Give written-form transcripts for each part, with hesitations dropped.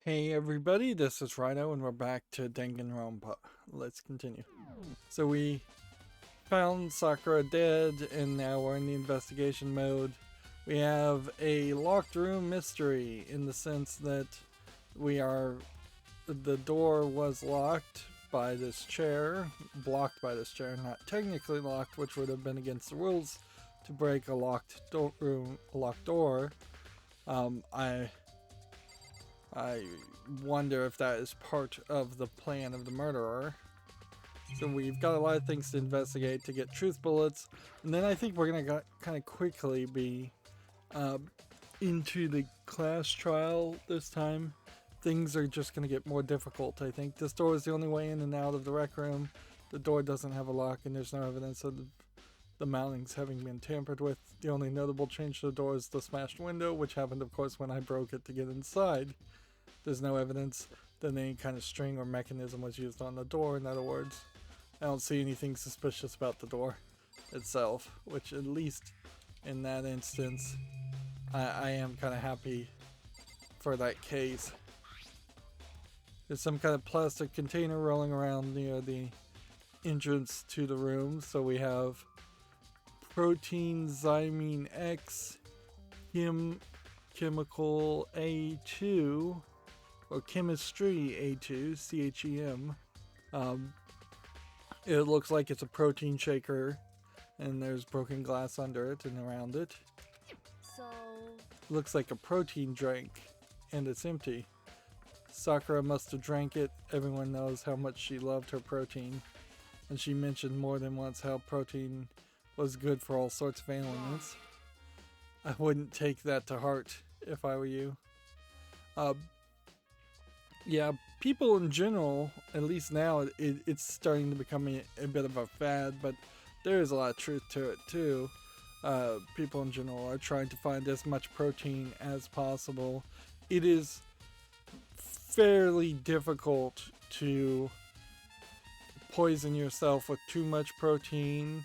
Hey everybody, this is Rydo and we're back to Danganronpa. Let's continue. So we found Sakura dead and now we're in the investigation mode. We have a locked room mystery in the sense that the door was locked by this chair, blocked by this chair, not technically locked, which would have been against the rules to break a locked door. I wonder if that is part of the plan of the murderer. So we've got a lot of things to investigate to get truth bullets, and then I think we're gonna kind of quickly be into the class trial this time. Things are just gonna get more difficult. I think this door is the only way in and out of the rec room. The door doesn't have a lock, and there's no evidence of the mountings having been tampered with. The only notable change to the door is the smashed window, which happened, of course, when I broke it to get inside. There's no evidence that any kind of string or mechanism was used on the door. In other words, I don't see anything suspicious about the door itself, which at least in that instance, I am kind of happy for that case. There's some kind of plastic container rolling around near the entrance to the room. So we have protein Zymine X, chemical A2, or chemistry A2, CHEM. It looks like it's a protein shaker, and there's broken glass under it and around it. So... Looks like a protein drink, and it's empty. Sakura must have drank it. Everyone knows how much she loved her protein, and she mentioned more than once how protein was good for all sorts of ailments. I wouldn't take that to heart if I were you. Yeah, people in general, at least now, it's starting to become a bit of a fad, but there is a lot of truth to it too. People in general are trying to find as much protein as possible. It is fairly difficult to poison yourself with too much protein,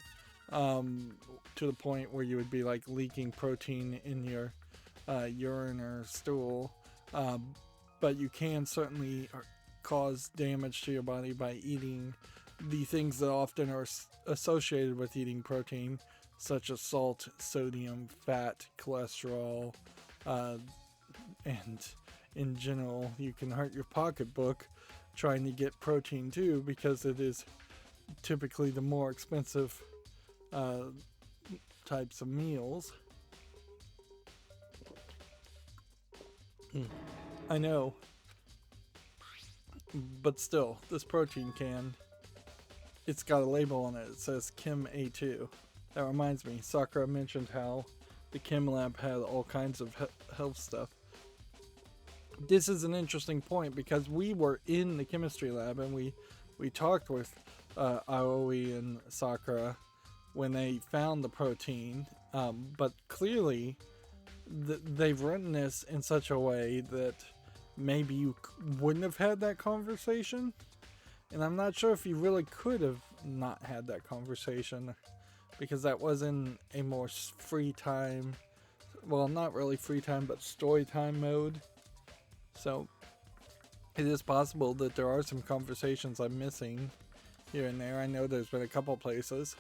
to the point where you would be like leaking protein in your urine or stool. But you can certainly cause damage to your body by eating the things that often are associated with eating protein, such as salt, sodium, fat, cholesterol, and in general, you can hurt your pocketbook trying to get protein too, because it is typically the more expensive types of meals. I know, but still, this protein can, it's got a label on it. It says Chem A2. That reminds me, Sakura mentioned how the Chem lab had all kinds of health stuff. This is an interesting point because we were in the chemistry lab and we talked with Aoi and Sakura when they found the protein, but clearly they've written this in such a way that maybe you wouldn't have had that conversation, and I'm not sure if you really could have not had that conversation, because that was in a more free time, well, not really free time, but story time mode. So it is possible that there are some conversations I'm missing here and there. I know there's been a couple places.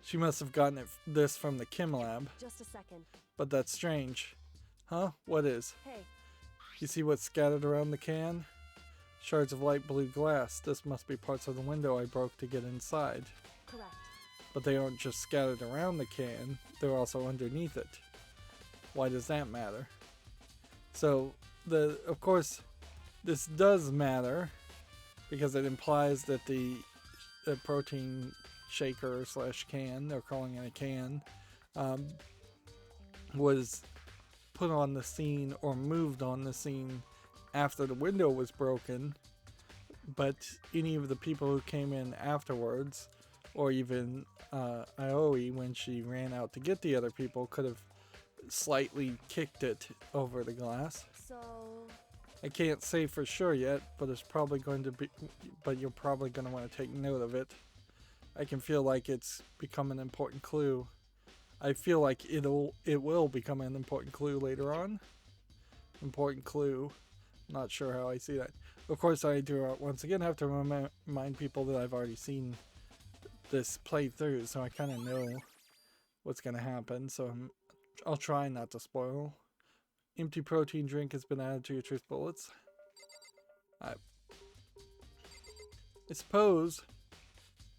She must have gotten this from the chem lab. Just a second. But that's strange. Huh? What is? Hey. You see what's scattered around the can? Shards of light blue glass. This must be parts of the window I broke to get inside. Correct. But they aren't just scattered around the can, they're also underneath it. Why does that matter? So, of course, this does matter because it implies that the protein shaker / can, they're calling it a can, was put on the scene or moved on the scene after the window was broken, but any of the people who came in afterwards, or even Aoi when she ran out to get the other people, could have slightly kicked it over the glass. So I can't say for sure yet, but it's probably going to be, but you're probably going to want to take note of it. I can feel like it's become an important clue. I feel like it will become an important clue later on. Important clue. Not sure how I see that. Of course, I do once again have to remind people that I've already seen this playthrough, so I kind of know what's going to happen. So I'll try not to spoil. Empty protein drink has been added to your truth bullets. I suppose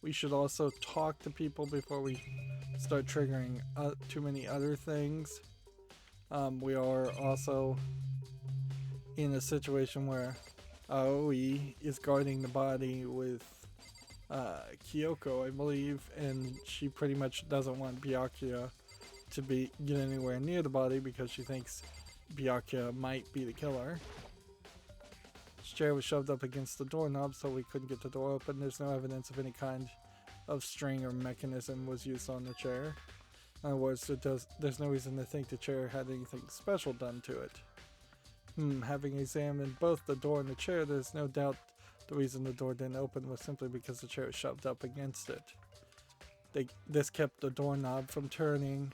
we should also talk to people before we start triggering too many other things. We are also in a situation where Aoi is guarding the body with Kyoko, I believe, and she pretty much doesn't want Byakuya to get anywhere near the body because she thinks Byakuya might be the killer. This chair was shoved up against the doorknob so we couldn't get the door open. There's no evidence of any kind of string or mechanism was used on the chair. In other words, there's no reason to think the chair had anything special done to it. Having examined both the door and the chair, there's no doubt the reason the door didn't open was simply because the chair was shoved up against it. This kept the doorknob from turning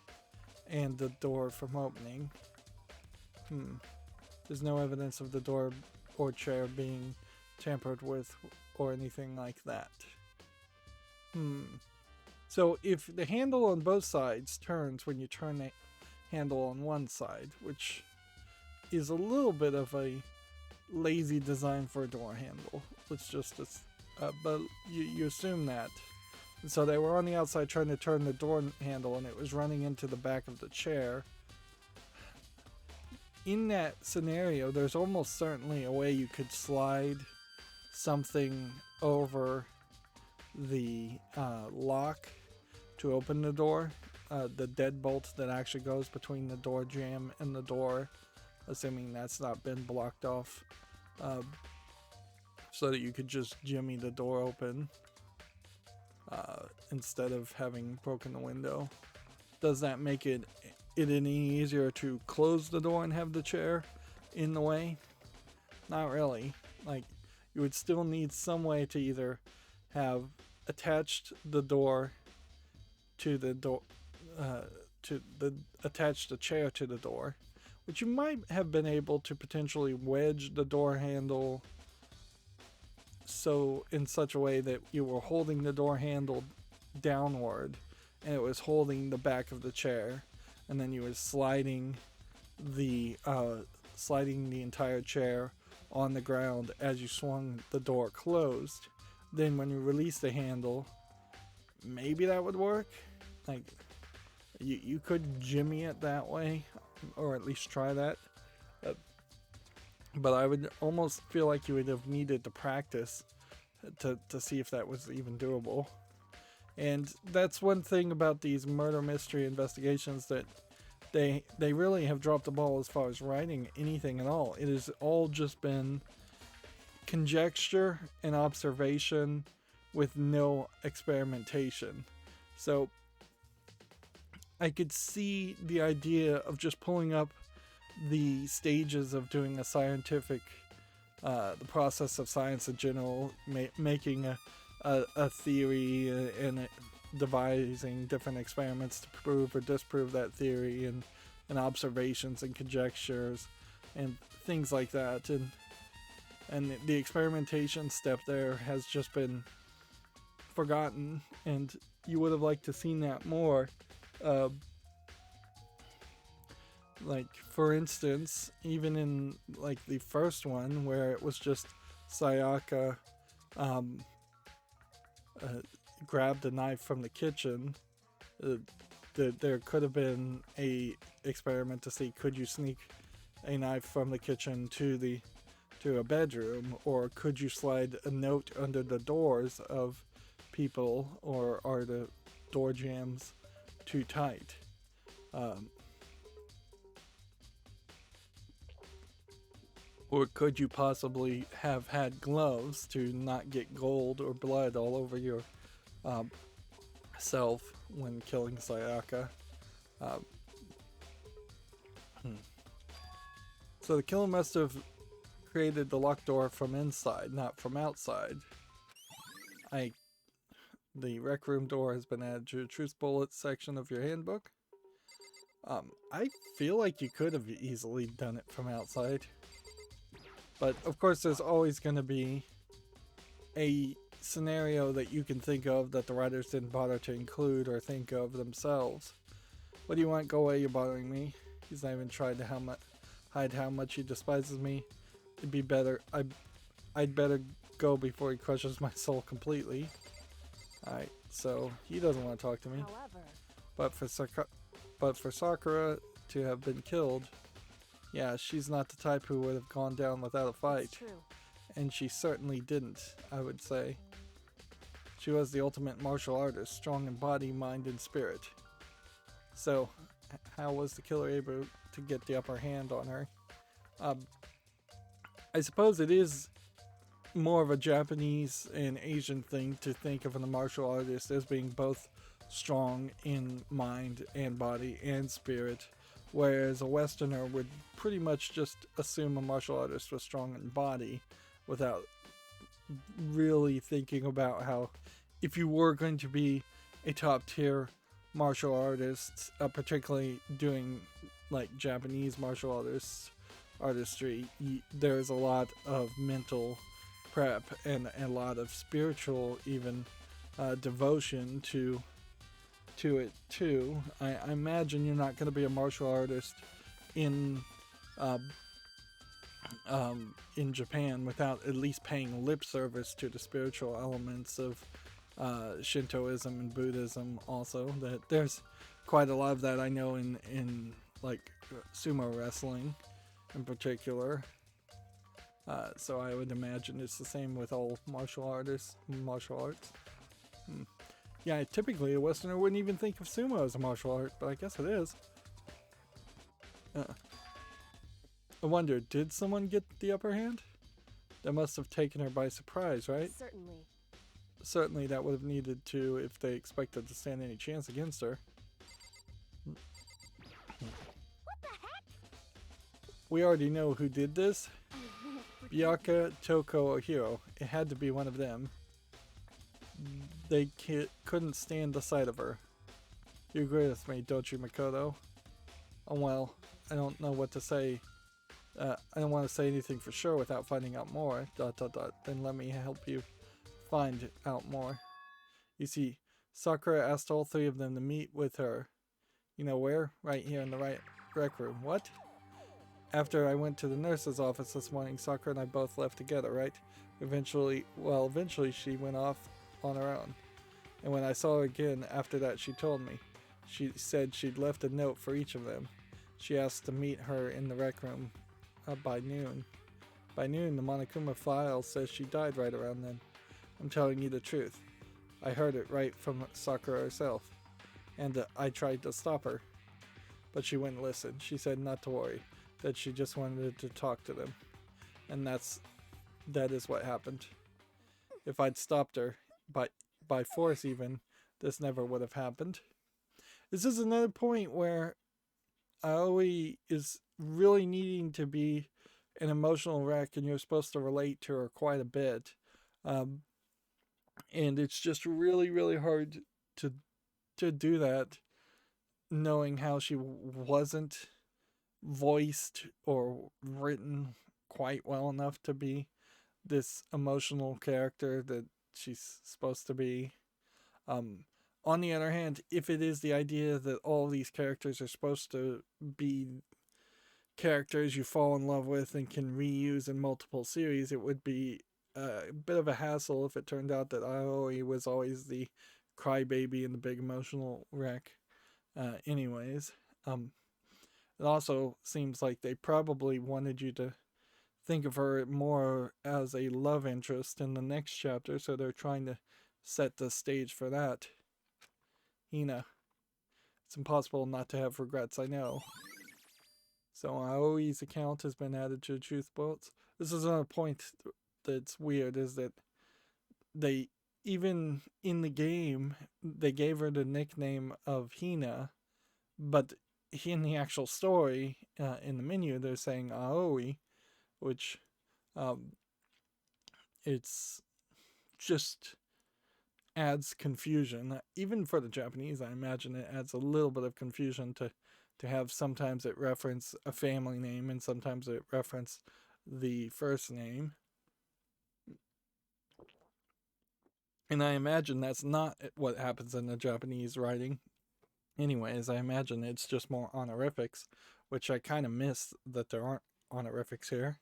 and the door from opening. There's no evidence of the door or chair being tampered with or anything like that. So if the handle on both sides turns when you turn the handle on one side, which is a little bit of a lazy design for a door handle, but you assume that. And so they were on the outside trying to turn the door handle and it was running into the back of the chair. In that scenario, there's almost certainly a way you could slide something over the lock to open the door. The deadbolt that actually goes between the door jamb and the door, assuming that's not been blocked off, so that you could just jimmy the door open instead of having broken the window. Does that make it any easier to close the door and have the chair in the way? Not really. Like, you would still need some way to either have attached the door to the door, attach the chair to the door, which you might have been able to potentially wedge the door handle so in such a way that you were holding the door handle downward and it was holding the back of the chair, and then you were sliding the entire chair on the ground as you swung the door closed. Then when you release the handle, maybe that would work. Like, you could jimmy it that way, or at least try that. But I would almost feel like you would have needed to practice to see if that was even doable. And that's one thing about these murder mystery investigations, that they really have dropped the ball as far as writing anything at all. It has all just been conjecture and observation with no experimentation. So I could see the idea of just pulling up the stages of doing a scientific, the process of science in general, making a theory and devising different experiments to prove or disprove that theory, and observations and conjectures and things like that. And the experimentation step there has just been forgotten, and you would have liked to seen that more. Like, for instance, even in like the first one where it was just Sayaka grabbed a knife from the kitchen, there could have been a experiment to see, could you sneak a knife from the kitchen to a bedroom, or could you slide a note under the doors of people, or are the door jambs too tight? Or could you possibly have had gloves to not get gold or blood all over your self when killing Sayaka? So the killer must have created the locked door from inside, not from outside. The rec room door has been added to the truth bullets section of your handbook. I feel like you could have easily done it from outside. But of course, there's always going to be a scenario that you can think of that the writers didn't bother to include or think of themselves. What do you want? Go away, you're bothering me. He's not even tried to hide how much he despises me. It'd be better. I'd better go before he crushes my soul completely. Alright, so he doesn't want to talk to me. But for Sakura to have been killed, yeah, she's not the type who would have gone down without a fight. And she certainly didn't, I would say. She was the ultimate martial artist, strong in body, mind, and spirit. So, how was the killer able to get the upper hand on her? I suppose it is more of a Japanese and Asian thing to think of a martial artist as being both strong in mind and body and spirit, whereas a Westerner would pretty much just assume a martial artist was strong in body without really thinking about how, if you were going to be a top tier martial artist, particularly doing like Japanese martial artistry, there's a lot of mental prep and a lot of spiritual even devotion to it too. I imagine you're not going to be a martial artist in Japan without at least paying lip service to the spiritual elements of Shintoism and Buddhism. Also, that there's quite a lot of that I know in like sumo wrestling in particular. So I would imagine it's the same with all martial arts. Yeah, typically a Westerner wouldn't even think of sumo as a martial art, but I guess it is. I wonder, did someone get the upper hand? That must have taken her by surprise, right? Certainly that would have needed to if they expected to stand any chance against her. We already know who did this. Byakuya, Toko, or Hiro. It had to be one of them. They couldn't stand the sight of her. You agree with me, don't you, Makoto? Oh well, I don't know what to say. I don't want to say anything for sure without finding out more. ... Then let me help you find out more. You see, Sakura asked all three of them to meet with her. You know where? Right here in the rec room. What? After I went to the nurse's office this morning, Sakura and I both left together, right? Eventually she went off on her own. And when I saw her again after that, she told me. She said she'd left a note for each of them. She asked to meet her in the rec room by noon. By noon, the Monokuma file says she died right around then. I'm telling you the truth. I heard it right from Sakura herself. And I tried to stop her. But she wouldn't listen. She said not to worry. That she just wanted to talk to them. And that is what happened. If I'd stopped her, by force even, this never would have happened. This is another point where Aoi is really needing to be an emotional wreck and you're supposed to relate to her quite a bit. And it's just really, really hard to do that, knowing how she wasn't voiced or written quite well enough to be this emotional character that she's supposed to be. On the other hand, if it is the idea that all these characters are supposed to be characters you fall in love with and can reuse in multiple series, it would be a bit of a hassle if it turned out that Aoi was always the crybaby and the big emotional wreck. Anyways, it also seems like they probably wanted you to think of her more as a love interest in the next chapter, so they're trying to set the stage for that. Hina. It's impossible not to have regrets, I know. So Aoi's account has been added to the truth bullets. This is another point that's weird, is that they, even in the game, they gave her the nickname of Hina, but in the actual story, in the menu, they're saying Aoi, which it's just adds confusion. Even for the Japanese, I imagine it adds a little bit of confusion to have sometimes it reference a family name and sometimes it reference the first name. And I imagine that's not what happens in the Japanese writing. Anyways, I imagine it's just more honorifics, which I kind of miss that there aren't honorifics here.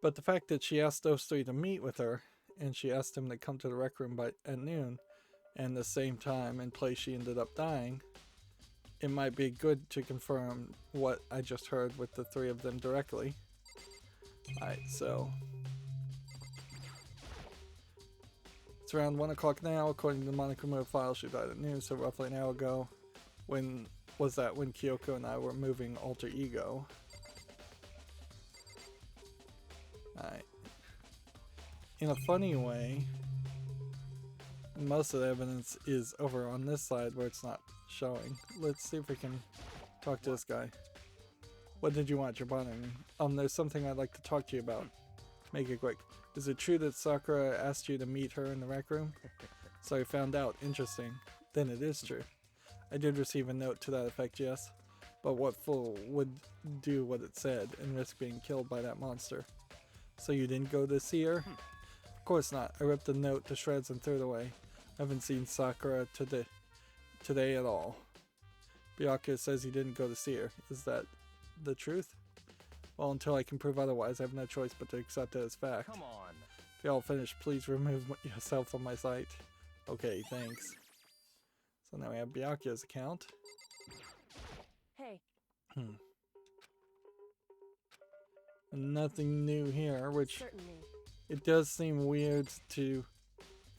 But the fact that she asked those three to meet with her, and she asked him to come to the rec room at noon, and the same time and place she ended up dying, it might be good to confirm what I just heard with the three of them directly. Alright, so it's around 1 o'clock now, according to the Monokuma file. She died at noon, so roughly an hour ago. When was that? When Kyoko and I were moving Alter Ego. Alright. In a funny way, most of the evidence is over on this side where it's not showing. Let's see if we can talk to this guy. What did you want? You're bothering me. There's something I'd like to talk to you about. Make it quick. Is it true that Sakura asked you to meet her in the rec room? So I found out. Interesting. Then it is true. I did receive a note to that effect, yes. But what fool would do what it said and risk being killed by that monster? So you didn't go to see her? Of course not. I ripped the note to shreds and threw it away. I haven't seen Sakura today at all. Byakuya says he didn't go to see her. Is that the truth? Well, until I can prove otherwise, I have no choice but to accept it as fact. Come on. If you're all finished, please remove yourself from my sight. Okay, thanks. So now we have Byakuya's account. Hey. Nothing new here, which Certainly. It does seem weird to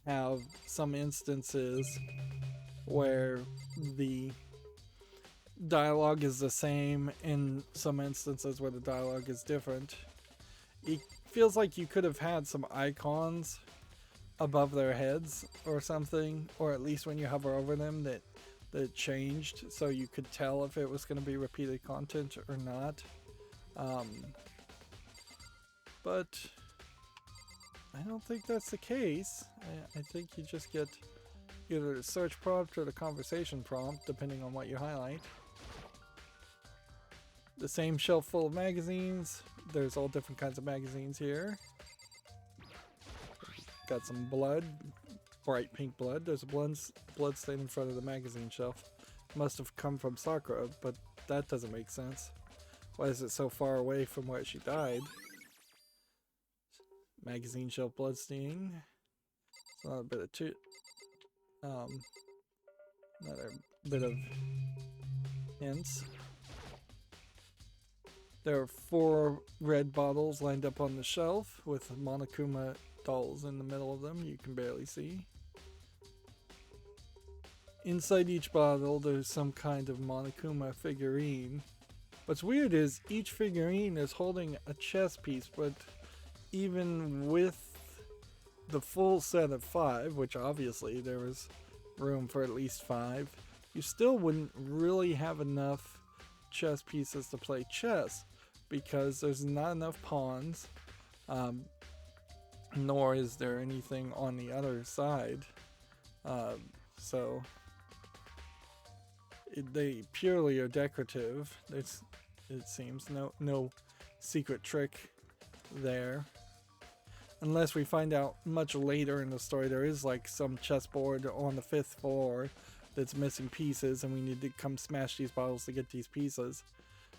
have some instances where the dialogue is the same and some instances where the dialogue is different. It feels like you could have had some icons above their heads or something, or at least when you hover over them that changed so you could tell if it was going to be repeated content or not. But I don't think that's the case. I think you just get either the search prompt or the conversation prompt, depending on what you highlight. The same shelf full of magazines. There's all different kinds of magazines here. Got some blood, bright pink blood. There's a blood stain in front of the magazine shelf. Must have come from Sakura, but that doesn't make sense. Why is it so far away from where she died? Magazine shelf blood stain. Another bit of another bit of hints. There are 4 red bottles lined up on the shelf with Monokuma dolls in the middle of them. You can barely see. Inside each bottle there's some kind of Monokuma figurine. What's weird is each figurine is holding a chess piece, but even with the full set of 5, which obviously there was room for at least 5, you still wouldn't really have enough chess pieces to play chess because there's not enough pawns, nor is there anything on the other side. So they purely are decorative. It seems no secret trick there. Unless we find out much later in the story there is like some chessboard on the 5th floor that's missing pieces and we need to come smash these bottles to get these pieces.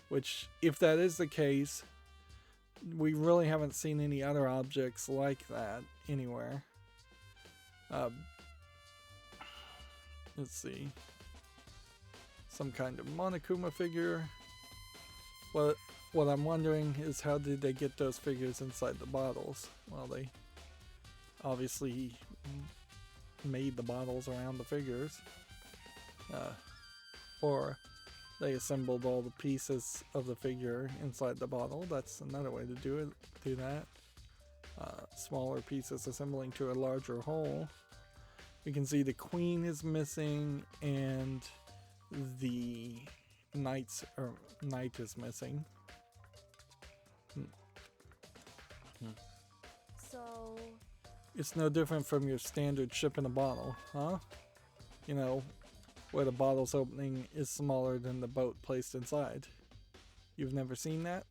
Which, if that is the case, we really haven't seen any other objects like that anywhere. Let's see. Some kind of Monokuma figure. What I'm wondering is how did they get those figures inside the bottles? Well, they obviously made the bottles around the figures. Or they assembled all the pieces of the figure inside the bottle. That's another way to do that. Smaller pieces assembling to a larger whole. We can see the queen is missing and the knight is missing. So It's no different from your standard ship in a bottle, huh? You know, where the bottle's opening is smaller than the boat placed inside. You've never seen that?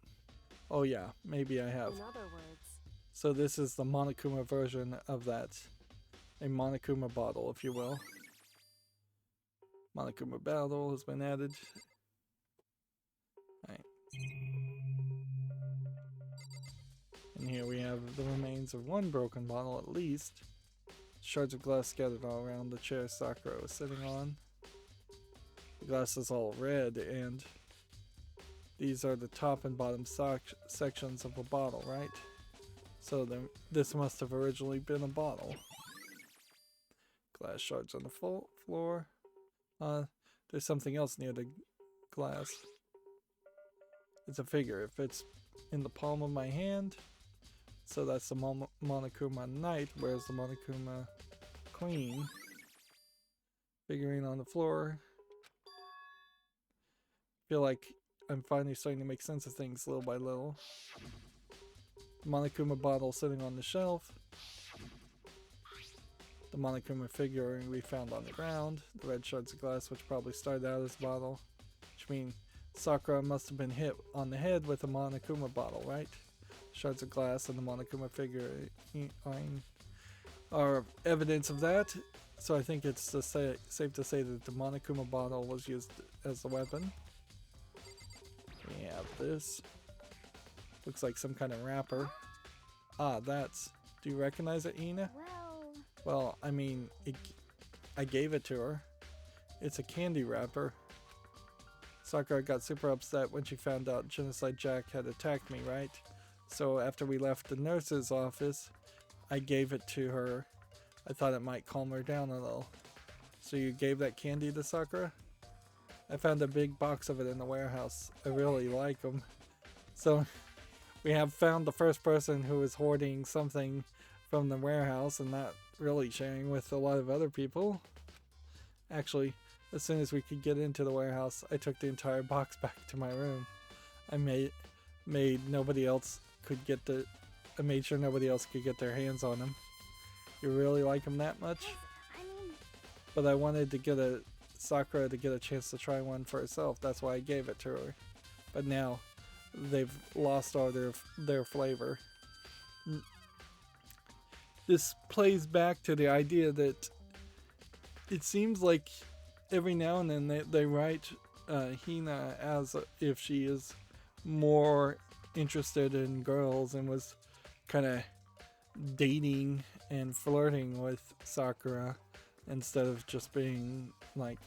Oh yeah, maybe I have. In other words, So this is the Monokuma version of that. A Monokuma bottle, if you will. Monokuma bottle has been added. Right. And here we have the remains of one broken bottle at least. Shards of glass scattered all around the chair Sakura was sitting on. The glass is all red, and these are the top and bottom sections of a bottle, right? So this must have originally been a bottle. Glass shards on the floor. There's something else near the glass. It's a figure. It fits in the palm of my hand. So that's the Monokuma Knight. Where's the Monokuma Queen? Figurine on the floor. Feel like I'm finally starting to make sense of things little by little. Monokuma bottle sitting on the shelf. The Monokuma figure we found on the ground. The red shards of glass which probably started out as a bottle. Which means Sakura must have been hit on the head with a Monokuma bottle, right? Shards of glass and the Monokuma figure are evidence of that. So I think it's safe to say that the Monokuma bottle was used as the weapon. We have this. Looks like some kind of wrapper. Ah, that's... Do you recognize it, Ina? Well, I mean, I gave it to her. It's a candy wrapper. Sakura got super upset when she found out Genocide Jack had attacked me, right? So after we left the nurse's office, I gave it to her. I thought it might calm her down a little. So you gave that candy to Sakura? I found a big box of it in the warehouse. I really like them. So we have found the first person who is hoarding something from the warehouse and not really sharing with a lot of other people. Actually, as soon as we could get into the warehouse, I took the entire box back to my room. I made nobody else could get I made sure nobody else could get their hands on them. You really like them that much? But I wanted to get Sakura to get a chance to try one for herself. That's why I gave it to her. But now they've lost all their flavor. This plays back to the idea that it seems like every now and then they write Hina as if she is more interested in girls and was kind of dating and flirting with Sakura instead of just being like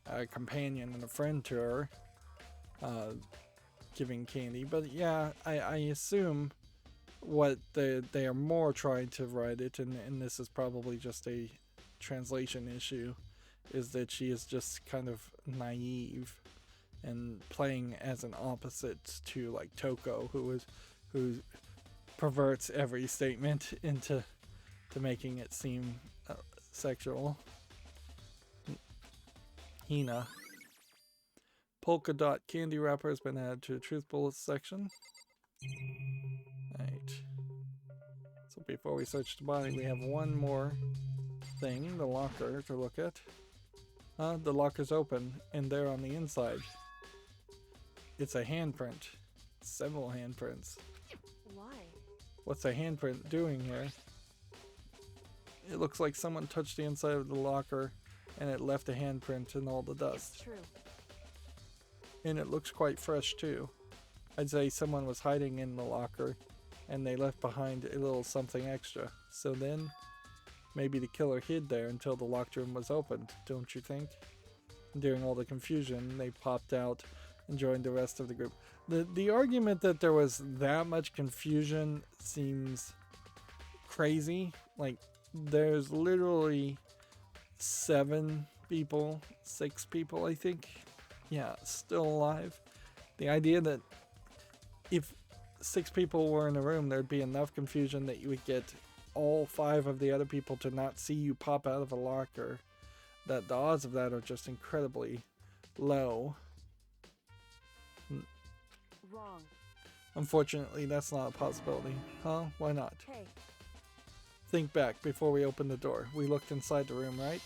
a companion and a friend to her, giving candy. But yeah, I assume what they are more trying to write it, and this is probably just a translation issue, is that she is just kind of naive and playing as an opposite to like Toko, who perverts every statement into making it seem sexual. Hina. Polka dot candy wrapper has been added to the truth bullets section. Right. So before we search the body, we have one more thing, the locker, to look at. The locker's open, and there on the inside, it's a handprint. Several handprints. Why? What's a handprint doing here? It looks like someone touched the inside of the locker, and it left a handprint in all the dust. True. And it looks quite fresh too. I'd say someone was hiding in the locker, and they left behind a little something extra. So then, maybe the killer hid there until the locked room was opened, don't you think? During all the confusion, they popped out and joined the rest of the group. The argument that there was that much confusion seems crazy. Like, there's literally 6 people, I think. Yeah, still alive. The idea that if 6 people were in a room, there'd be enough confusion that you would get all 5 of the other people to not see you pop out of a locker, that the odds of that are just incredibly low. Wrong. Unfortunately, that's not a possibility. Huh? Why not? Hey. Think back before we opened the door. We looked inside the room, right?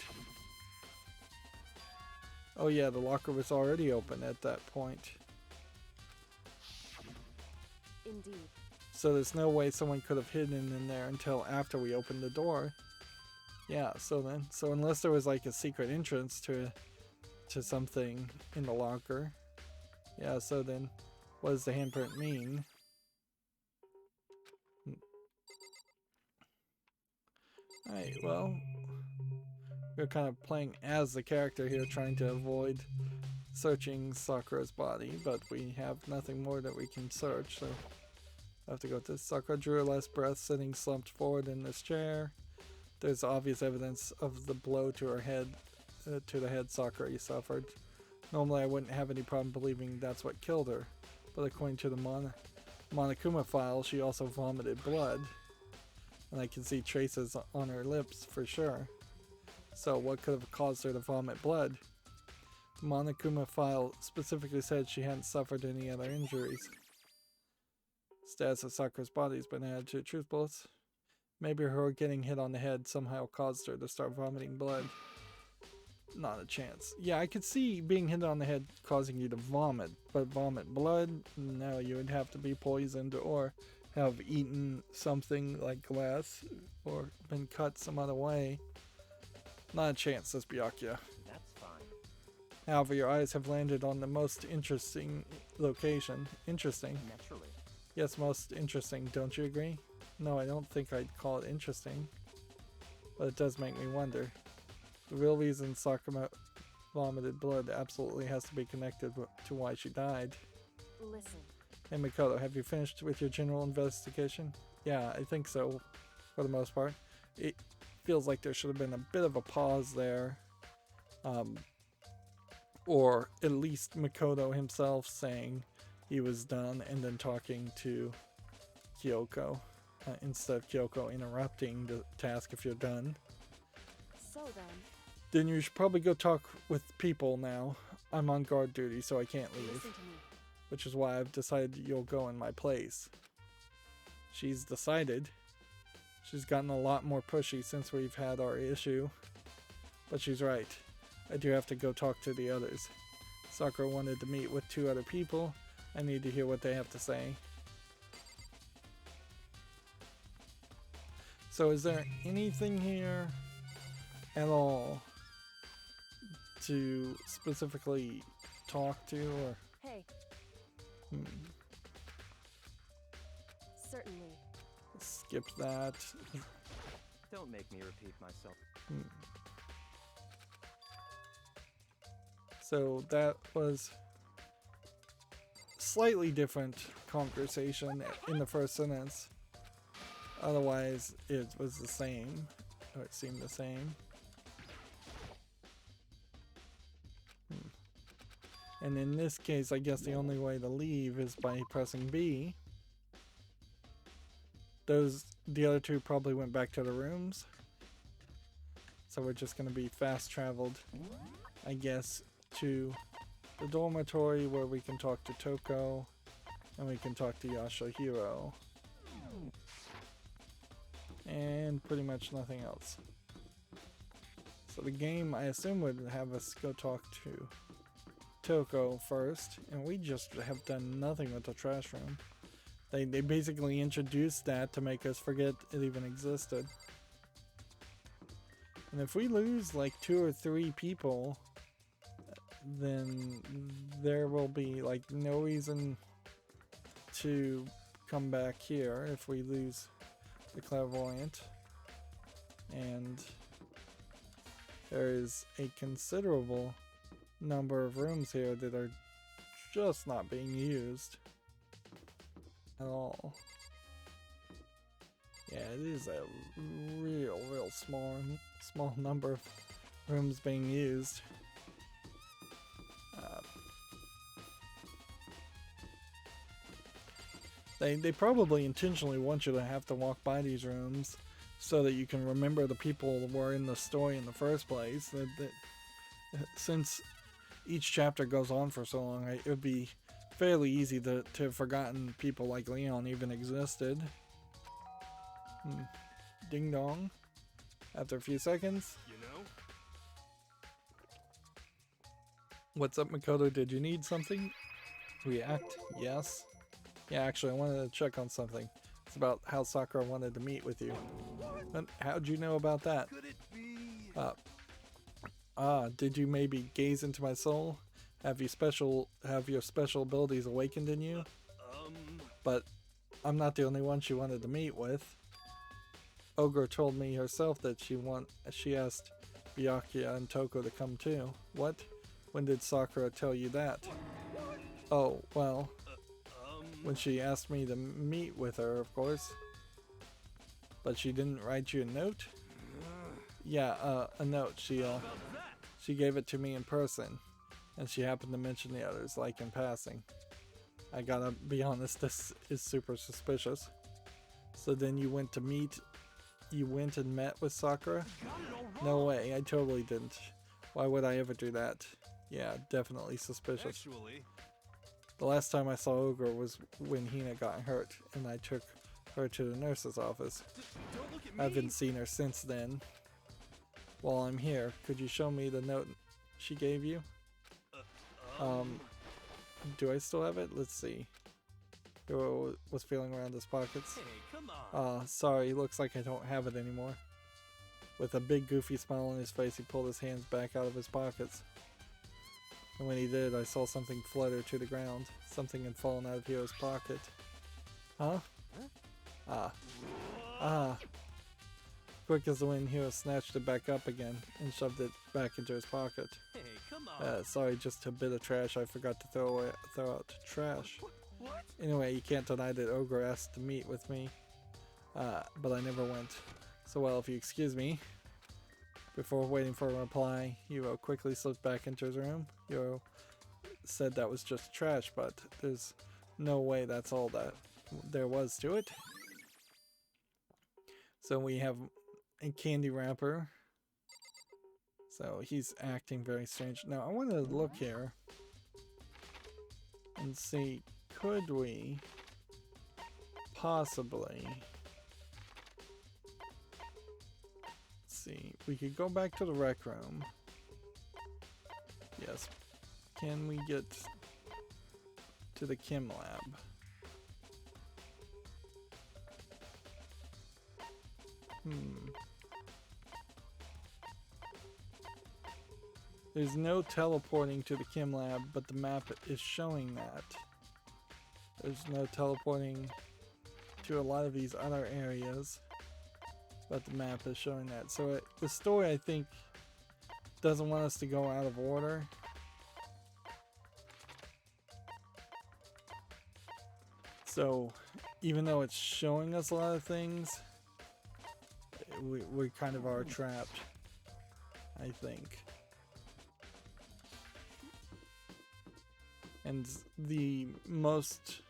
Oh yeah, the locker was already open at that point. Indeed. So there's no way someone could have hidden in there until after we opened the door. Yeah, so unless there was like a secret entrance to something in the locker. Yeah, so then what does the handprint mean? Alright, well, we're kind of playing as the character here, trying to avoid searching Sakura's body, but we have nothing more that we can search, so I have to go with this. Sakura drew her last breath, sitting slumped forward in this chair. There's obvious evidence of the blow to her head, to the head Sakura suffered. Normally I wouldn't have any problem believing that's what killed her, but according to the Monokuma file, she also vomited blood. And I can see traces on her lips for sure. So what could have caused her to vomit blood? The Monokuma file specifically said she hadn't suffered any other injuries. Status of Sakura's body has been added to truth bullets. Maybe her getting hit on the head somehow caused her to start vomiting blood. Not a chance. Yeah, I could see being hit on the head causing you to vomit, but vomit blood? No, you would have to be poisoned or have eaten something like glass or been cut some other way. Not a chance, says Byakuya. That's fine. However, your eyes have landed on the most interesting location. Interesting? Naturally. Yes, most interesting, don't you agree? No, I don't think I'd call it interesting. But it does make me wonder. The real reason Sakura vomited blood absolutely has to be connected to why she died. Listen. Hey Makoto, have you finished with your general investigation? Yeah, I think so, for the most part. It feels like there should have been a bit of a pause there. Or at least Makoto himself saying he was done and then talking to Kyoko. Instead of Kyoko interrupting the task if you're done. So Then you should probably go talk with people now. I'm on guard duty, so I can't leave. listen to me. Which is why I've decided you'll go in my place. She's decided. She's gotten a lot more pushy since we've had our issue. But she's right. I do have to go talk to the others. Sakura wanted to meet with 2 other people. I need to hear what they have to say. So is there anything here at all to specifically talk to or... Hey. Certainly. Skip that. Don't make me repeat myself. So that was slightly different conversation in the first sentence. Otherwise, it was the same, or it seemed the same. And in this case, I guess the only way to leave is by pressing B. The other 2 probably went back to the rooms. So we're just going to be fast traveled, I guess, to the dormitory where we can talk to Toko and we can talk to Yashahiro. And pretty much nothing else. So the game, I assume, would have us go talk to Toko first, and we just have done nothing with the trash room. They basically introduced that to make us forget it even existed. And if we lose like 2 or 3 people, then there will be like no reason to come back here if we lose the clairvoyant. And there is a considerable number of rooms here that are just not being used at all. Yeah, it is a real small number of rooms being used. They probably intentionally want you to have to walk by these rooms so that you can remember the people that were in the story in the first place. Since each chapter goes on for so long, it would be fairly easy to have forgotten people like Leon even existed. Ding dong. After a few seconds. You know? What's up, Makoto? Did you need something? React? Yes. Yeah, actually, I wanted to check on something. It's about how Sakura wanted to meet with you. And how'd you know about that? Could it be? Did you maybe gaze into my soul? Have your special abilities awakened in you? But I'm not the only one she wanted to meet with. Ogre told me herself that she asked Byakuya and Toko to come too. What? When did Sakura tell you that? Oh, well, when she asked me to meet with her, of course. But she didn't write you a note? Yeah, a note. She gave it to me in person, and she happened to mention the others, like in passing. I gotta be honest, this is super suspicious. So then you went and met with Sakura? No way, I totally didn't. Why would I ever do that? Yeah, definitely suspicious. Actually, The last time I saw Ogre was when Hina got hurt, and I took her to the nurse's office. don't look at me. I haven't seen her since then. While I'm here, could you show me the note she gave you? Do I still have it? Let's see. Hiro was feeling around his pockets. Hey, come on. Sorry, looks like I don't have it anymore. With a big goofy smile on his face, he pulled his hands back out of his pockets. And when he did, I saw something flutter to the ground. Something had fallen out of Hiro's pocket. Huh? Quick as the wind, Hiro snatched it back up again and shoved it back into his pocket. Hey, come on. Sorry, just a bit of trash I forgot to throw out trash. What? Anyway, you can't deny that Ogre asked to meet with me, but I never went. So, well, if you excuse me. Before waiting for a reply, Hiro quickly slipped back into his room. Hiro said that was just trash, but there's no way that's all that there was to it. So we have a candy wrapper. So he's acting very strange. Now I want to look here and see, could we possibly, let's see, we could go back to the rec room. Yes. Can we get to the chem lab? There's no teleporting to the chem lab, but the map is showing that. There's no teleporting to a lot of these other areas, but the map is showing that. So the story, I think, doesn't want us to go out of order. So even though it's showing us a lot of things, we kind of are trapped, I think. And the most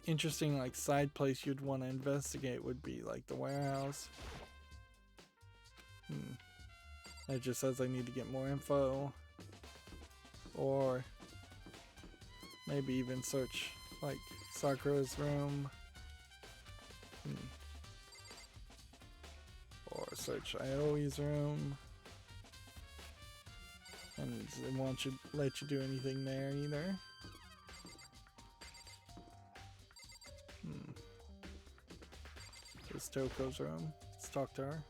interesting side place you'd want to investigate would be the warehouse. It just says I need to get more info, or maybe even search Sakura's room, or search Aoi's room. And it won't let you do anything there either. This is Toko's room. Let's talk to her.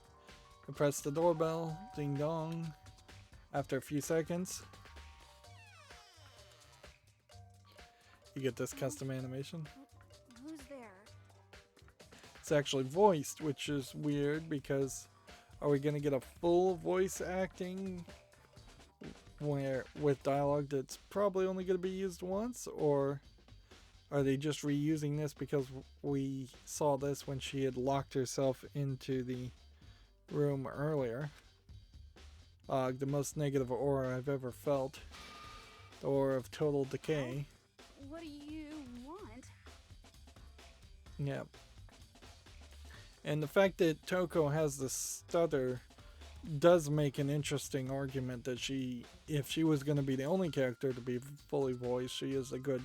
I press the doorbell. Ding dong. After a few seconds, you get this custom animation. Who's there? It's actually voiced, which is weird because are we going to get a full voice acting where with dialogue that's probably only going to be used once, or are they just reusing this because we saw this when she had locked herself into the room earlier? The most negative aura I've ever felt. The aura of total decay. What do you want? Yeah. And the fact that Toko has the stutter does make an interesting argument that if she was going to be the only character to be fully voiced, she is a good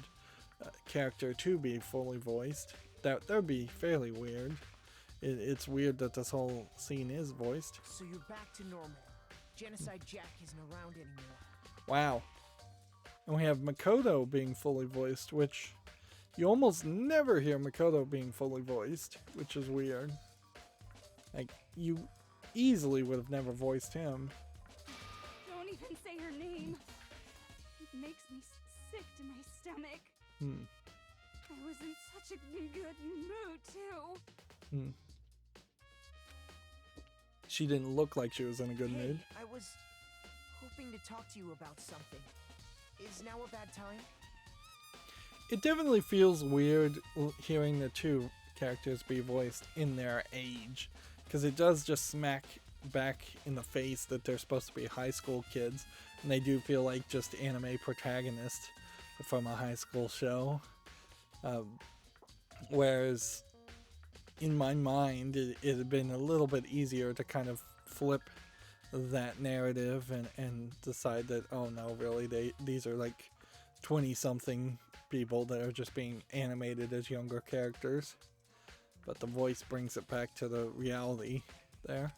character to be fully voiced. That would be fairly weird. It's weird that this whole scene is voiced. So you're back to normal. Genocide Jack isn't around anymore. Wow. And we have Makoto being fully voiced, which You almost never hear Makoto being fully voiced, which is weird. Like, you easily would have never voiced him. Don't even say her name. It makes me sick to my stomach. I was in such a good mood, too. She didn't look like she was in a good mood. I was hoping to talk to you about something. Is now a bad time? It definitely feels weird hearing the two characters be voiced in their age, because it does just smack back in the face that they're supposed to be high school kids, and they do feel like just anime protagonists from a high school show. Whereas in my mind, it had been a little bit easier to kind of flip that narrative and decide that, oh no, really, these are like 20-something people that are just being animated as younger characters. But the voice brings it back to the reality there.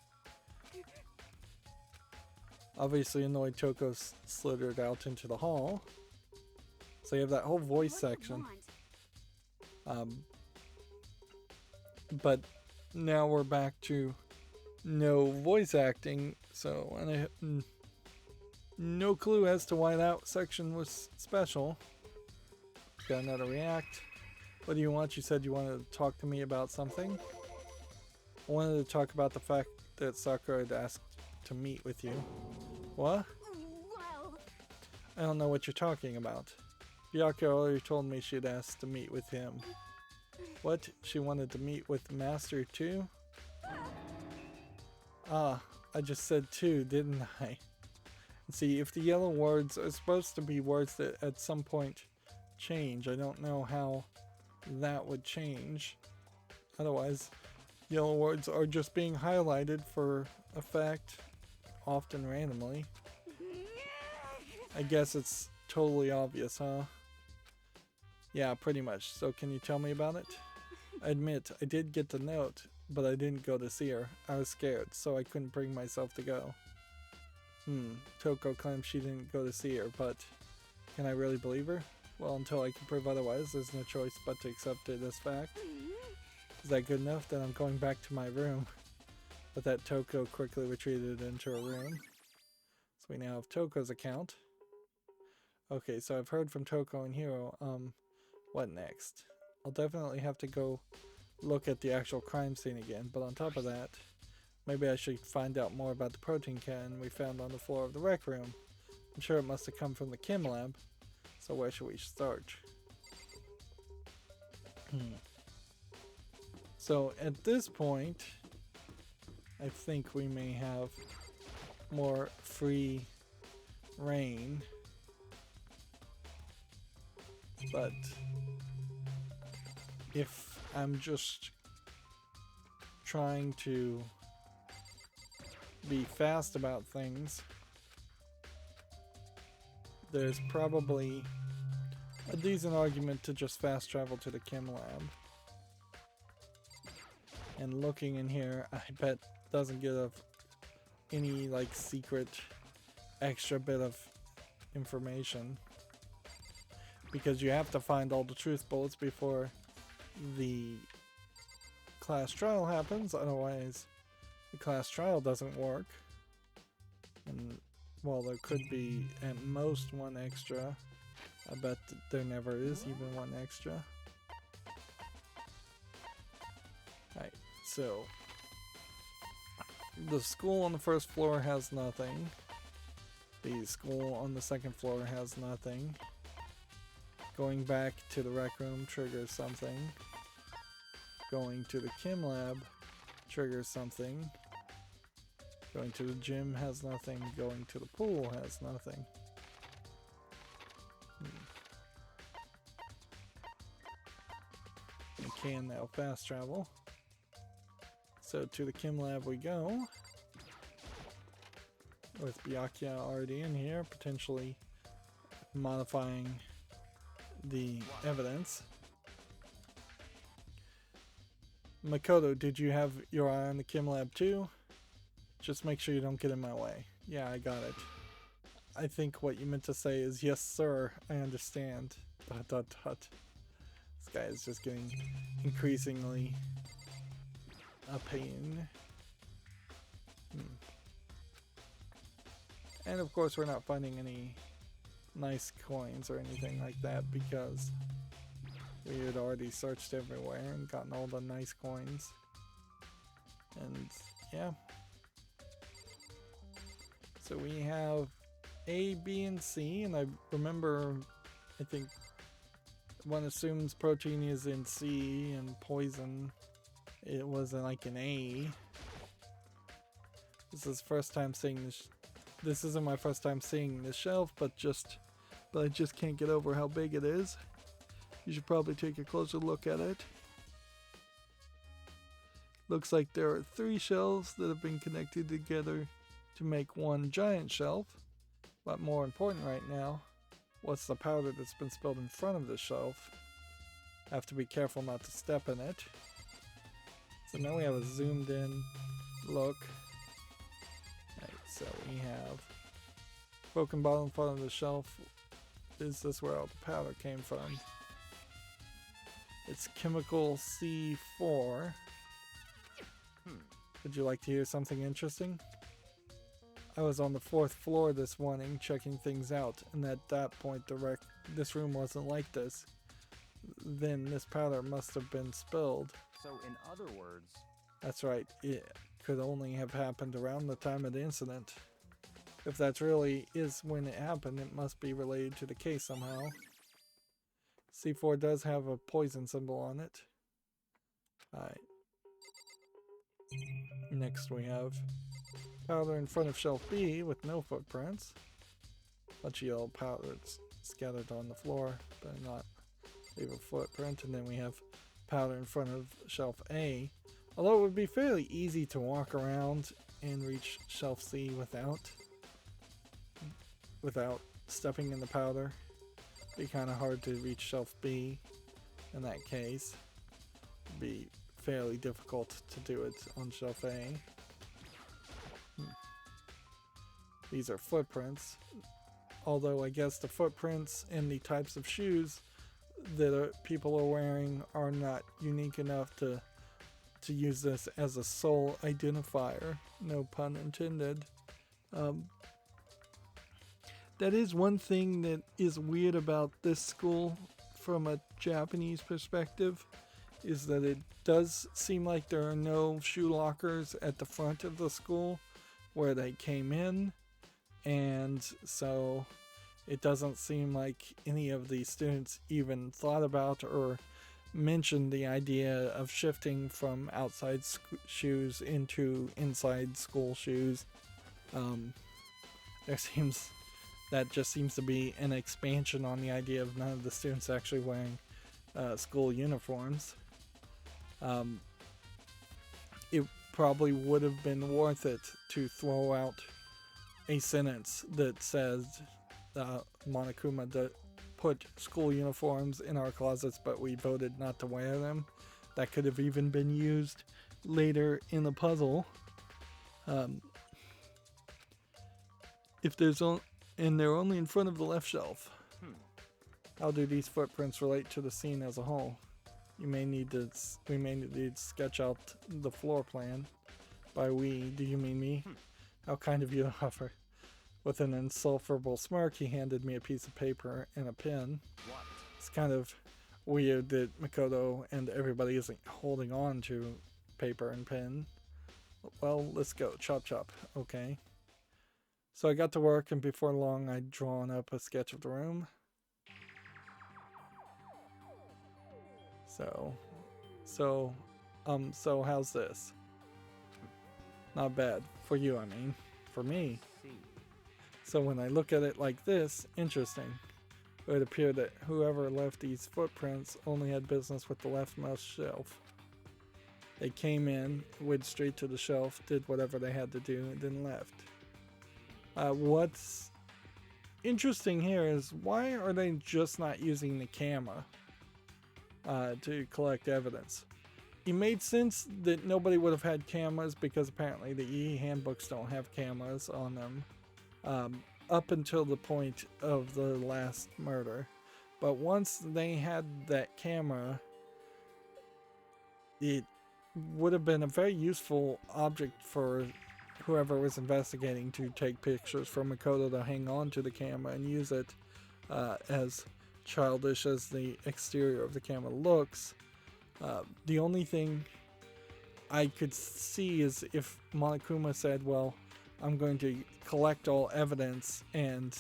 Obviously annoyed Toko slithered out into the hall. So you have that whole voice What do you section. want? But now we're back to no voice acting, so and I no clue as to why that section was special. Got another react. What do you want? You said you wanted to talk to me about something. I wanted to talk about the fact that Sakura had asked to meet with you. What? Well, I don't know what you're talking about. Byakuya already told me she'd asked to meet with him. What? She wanted to meet with the master too? Ah, I just said two, didn't I? See, if the yellow words are supposed to be words that at some point change, I don't know how that would change. Otherwise, yellow words are just being highlighted for effect, often randomly. I guess it's totally obvious, huh? Yeah, pretty much. So can you tell me about it? I admit, I did get the note, but I didn't go to see her. I was scared, so I couldn't bring myself to go. Toko claims she didn't go to see her, but can I really believe her? Well, until I can prove otherwise, there's no choice but to accept it as fact. Is that good enough? Then I'm going back to my room. But that Toko quickly retreated into her room. So we now have Toko's account. Okay, so I've heard from Toko and Hiro. What next? I'll definitely have to go look at the actual crime scene again, but on top of that, maybe I should find out more about the protein can we found on the floor of the rec room. I'm sure it must have come from the chem lab. So where should we start? So at this point, I think we may have more free reign. But if I'm just trying to be fast about things, there's probably a decent argument to just fast travel to the chem lab. And looking in here, I bet doesn't give us any like secret extra bit of information. Because you have to find all the truth bullets before the class trial happens, otherwise the class trial doesn't work. And well, there could be at most one extra. I bet there never is even one extra. Alright, so the school on the first floor has nothing. The school on the second floor has nothing. Going back to the rec room triggers something. Going to the chem lab triggers something. Going to the gym has nothing. Going to the pool has nothing. We can now fast travel. So to the chem lab we go. With Byakuya already in here, potentially modifying the evidence. Makoto, did you have your eye on the chem lab too? Just make sure you don't get in my way. Yeah, I got it. I think what you meant to say is, yes sir, I understand. ... This guy is just getting increasingly a pain. And of course we're not finding any nice coins or anything like that because we had already searched everywhere and gotten all the nice coins. And yeah. So we have A, B, and C, and I remember, I think one assumes protein is in C and poison it was like an A. This is first time seeing this. This isn't my first time seeing this shelf, but I just can't get over how big it is. You should probably take a closer look at it. Looks like there are 3 shelves that have been connected together to make one giant shelf. But more important right now, what's the powder that's been spilled in front of the shelf? Have to be careful not to step in it. So now we have a zoomed in look. Right, so we have broken bottle in front of the shelf. Is this where all the powder came from? It's chemical C4. Would you like to hear something interesting? I was on the 4th floor this morning checking things out, and at that point this room wasn't like this. Then this powder must have been spilled. So in other words... That's right, it could only have happened around the time of the incident. If that really is when it happened, it must be related to the case somehow. C4 does have a poison symbol on it. Alright. Next we have powder in front of shelf B with no footprints. Bunch of yellow powder scattered on the floor, but not leave a footprint. And then we have powder in front of shelf A. Although it would be fairly easy to walk around and reach shelf C without stepping in the powder. Be kind of hard to reach shelf B in that case. It'd be fairly difficult to do it on shelf A. These are footprints, although I guess the footprints and the types of shoes that people are wearing are not unique enough to use this as a sole identifier, no pun intended. That is one thing that is weird about this school from a Japanese perspective, is that it does seem like there are no shoe lockers at the front of the school where they came in, and so it doesn't seem like any of the students even thought about or mentioned the idea of shifting from outside shoes into inside school shoes. That just seems to be an expansion on the idea of none of the students actually wearing school uniforms. It probably would have been worth it to throw out a sentence that says Monokuma put school uniforms in our closets, but we voted not to wear them. That could have even been used later in the puzzle. If there's and they're only in front of the left shelf. How do these footprints relate to the scene as a whole? We may need to sketch out the floor plan. By we, do you mean me? How kind of you to offer. With an insufferable smirk, he handed me a piece of paper and a pen. What? It's kind of weird that Makoto and everybody isn't holding on to paper and pen. Well, let's go. Chop chop. Okay. So I got to work, and before long I'd drawn up a sketch of the room. So how's this? Not bad. For you, I mean. For me. So when I look at it like this, interesting. It would appear that whoever left these footprints only had business with the leftmost shelf. They came in, went straight to the shelf, did whatever they had to do, and then left. What's interesting here is, why are they just not using the camera to collect evidence? It made sense that nobody would have had cameras because apparently the EE handbooks don't have cameras on them up until the point of the last murder. But once they had that camera, it would have been a very useful object for whoever was investigating to take pictures from Makoto to hang on to the camera and use it as childish as the exterior of the camera looks. The only thing I could see is if Monokuma said, well, I'm going to collect all evidence and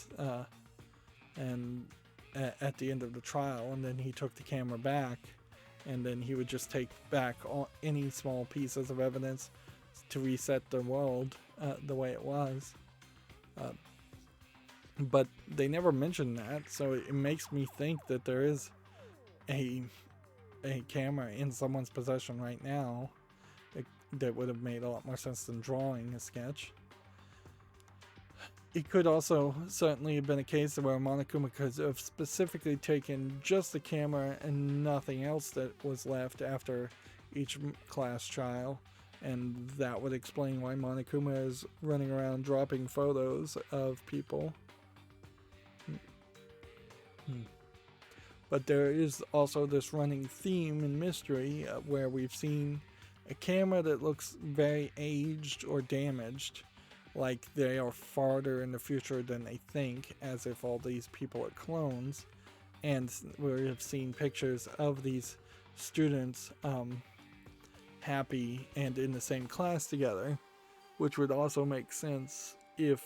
at the end of the trial, and then he took the camera back, and then he would just take back any small pieces of evidence to reset the world the way it was. But they never mentioned that, so it makes me think that there is a camera in someone's possession right now that would have made a lot more sense than drawing a sketch. It could also certainly have been a case where Monokuma could have specifically taken just the camera and nothing else that was left after each class trial, and that would explain why Monokuma is running around dropping photos of people. But there is also this running theme and mystery where we've seen a camera that looks very aged or damaged, like they are farther in the future than they think, as if all these people are clones. And we have seen pictures of these students happy and in the same class together, which would also make sense if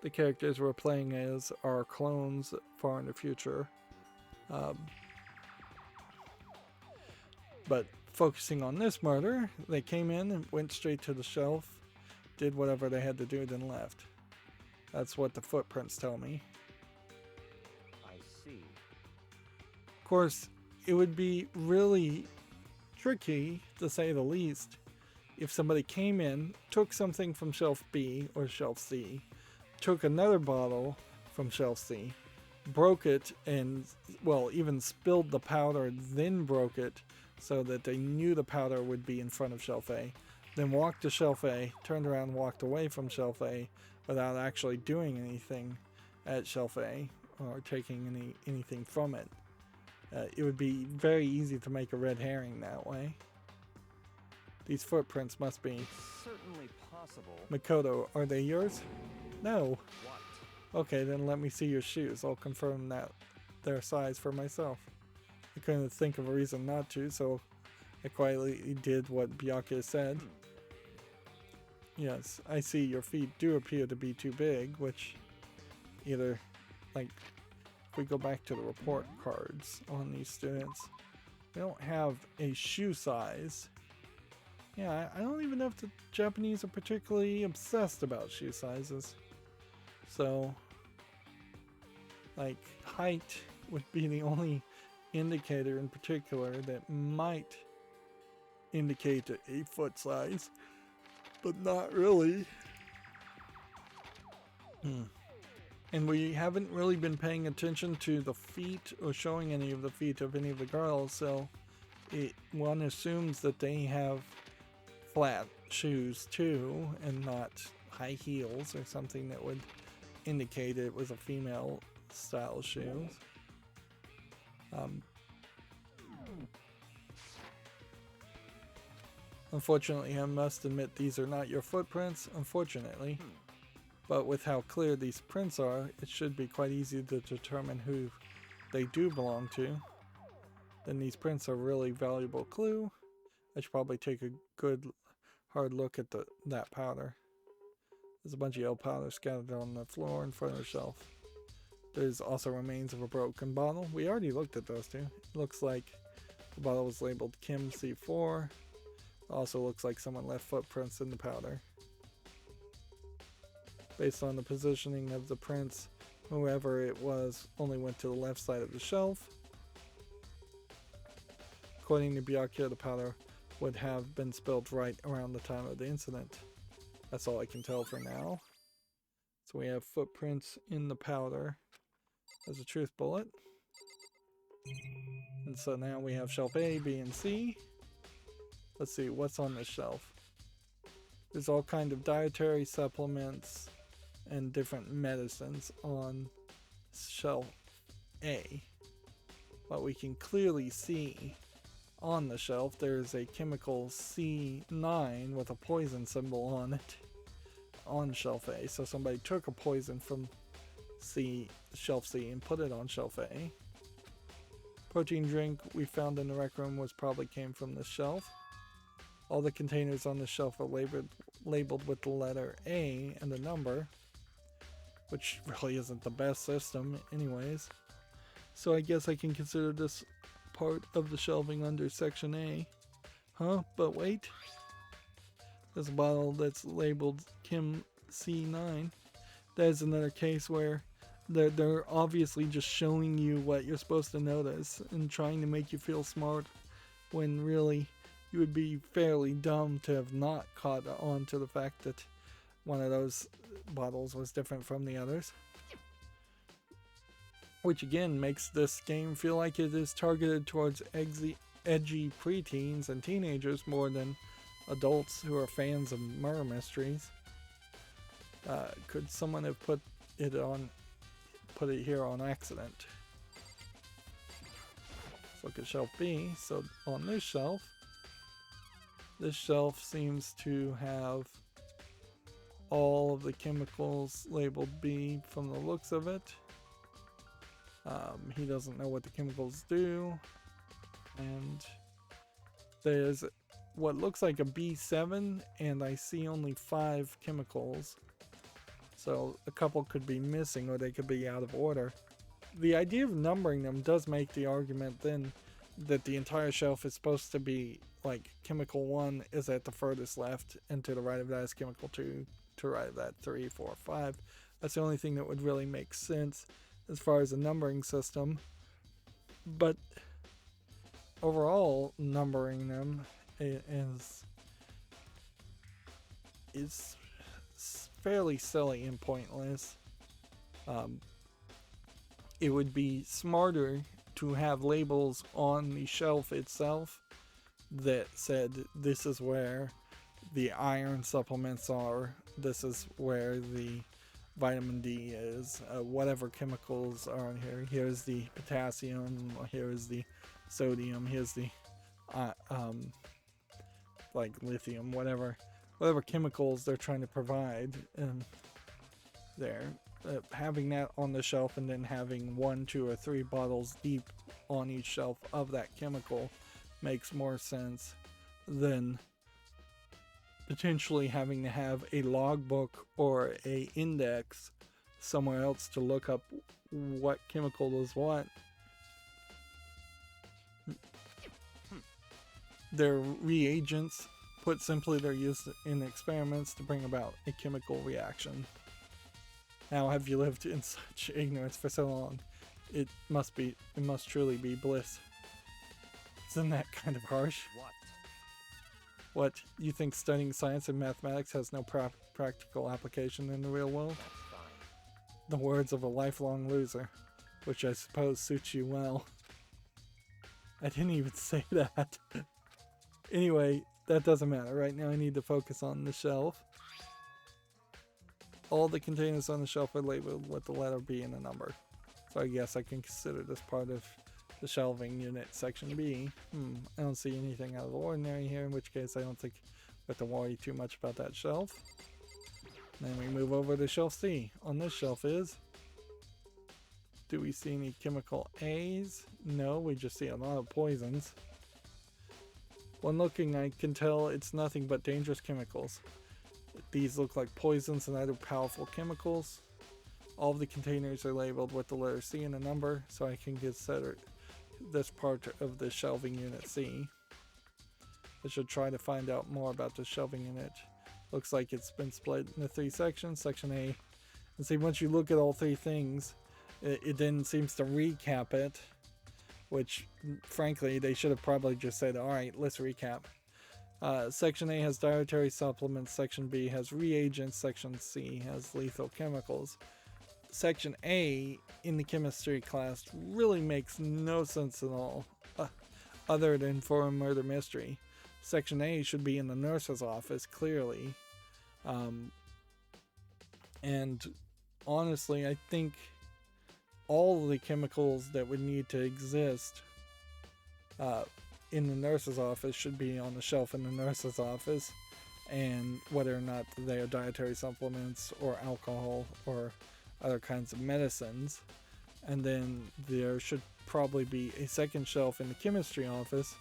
the characters we're playing as are clones far in the future. But focusing on this murder, they came in and went straight to the shelf, did whatever they had to do, then left. That's what the footprints tell me. I see. Of course, it would be really tricky, to say the least, if somebody came in, took something from shelf B or shelf C, took another bottle from shelf C, broke it, and, well, even spilled the powder, then broke it so that they knew the powder would be in front of shelf A, then walked to shelf A, turned around and walked away from shelf A without actually doing anything at shelf A or taking anything from it. It would be very easy to make a red herring that way. These footprints must be... Certainly possible. Makoto, are they yours? No. What? Okay, then let me see your shoes. I'll confirm that their size for myself. I couldn't think of a reason not to, so I quietly did what Byakuya said. Yes, I see your feet do appear to be too big, which either, like, if we go back to the report cards on these students, they don't have a shoe size. Yeah, I don't even know if the Japanese are particularly obsessed about shoe sizes. So, like, height would be the only indicator in particular that might indicate a foot size, but not really. And we haven't really been paying attention to the feet or showing any of the feet of any of the girls, so one assumes that they have flat shoes too and not high heels or something that would indicate it was a female style shoes. Unfortunately, I must admit these are not your footprints, unfortunately. But with how clear these prints are, it should be quite easy to determine who they do belong to. Then these prints are a really valuable clue. I should probably take a good hard look at that powder. There's a bunch of yellow powder scattered on the floor in front of the shelf. There's also remains of a broken bottle. We already looked at those two. It looks like the bottle was labeled Kim C4. Also looks like someone left footprints in the powder. Based on the positioning of the prints, whoever it was only went to the left side of the shelf. According to Byakuya, the powder would have been spilled right around the time of the incident. That's all I can tell for now. So we have footprints in the powder as a truth bullet. And so now we have shelf A, B, and C. Let's see, what's on this shelf? There's all kind of dietary supplements and different medicines on shelf A. but we can clearly see on the shelf there's a chemical C9 with a poison symbol on it on shelf A. So somebody took a poison from shelf C and put it on shelf A. Protein drink we found in the rec room probably came from this shelf. All the containers on the shelf are labeled with the letter A and a number, which really isn't the best system anyways. So I guess I can consider this part of the shelving under section A. Huh? But wait. There's a bottle that's labeled Kim C9. That is another case where they're obviously just showing you what you're supposed to notice and trying to make you feel smart, when really you would be fairly dumb to have not caught on to the fact that one of those bottles was different from the others. Which again makes this game feel like it is targeted towards edgy preteens and teenagers more than adults who are fans of murder mysteries. Could someone have put it here on accident? Let's look at shelf B. So on this shelf seems to have all of the chemicals labeled B from the looks of it. He doesn't know what the chemicals do, and there's what looks like a B7, and I see only 5 chemicals, so a couple could be missing or they could be out of order. The idea of numbering them does make the argument then that the entire shelf is supposed to be like chemical 1 is at the furthest left, and to the right of that is chemical 2, to the right of that 3, 4, 5. That's the only thing that would really make sense as far as a numbering system. But overall, numbering them is fairly silly and pointless. It would be smarter to have labels on the shelf itself that said this is where the iron supplements are, this is where the vitamin D is, whatever chemicals are in here. Here's the potassium, here is the sodium, here's the like lithium, whatever chemicals they're trying to provide there. Having that on the shelf and then having 1, 2, or 3 bottles deep on each shelf of that chemical makes more sense than potentially having to have a logbook or a index somewhere else to look up what chemical is what. They're reagents. Put simply, they're used in experiments to bring about a chemical reaction. Now, have you lived in such ignorance for so long? It must truly be bliss. Isn't that kind of harsh? What, you think studying science and mathematics has no practical application in the real world? The words of a lifelong loser, which I suppose suits you well. I didn't even say that. Anyway, that doesn't matter. Right now I need to focus on the shelf. All the containers on the shelf are labeled with the letter B and a number. So I guess I can consider this part of the shelving unit, section B. I don't see anything out of the ordinary here, in which case I don't think we have to worry too much about that shelf. Then we move over to shelf C. On this shelf is... do we see any chemical A's? No, we just see a lot of poisons. When looking, I can tell it's nothing but dangerous chemicals. These look like poisons and other powerful chemicals. All of the containers are labeled with the letter C and a number, so I can consider this part of the shelving unit C. I should try to find out more about the shelving unit. Looks like it's been split into 3 sections. Section A. And see, once you look at all 3 things, it then seems to recap it, which frankly they should have probably just said, alright, let's recap. Section A has dietary supplements, Section B has reagents, Section C has lethal chemicals. Section A in the chemistry class really makes no sense at all, other than for a murder mystery. Section A should be in the nurse's office, clearly. And honestly, I think all the chemicals that would need to exist in the nurse's office should be on the shelf in the nurse's office, and whether or not they are dietary supplements or alcohol or other kinds of medicines. And then there should probably be a second shelf in the chemistry office,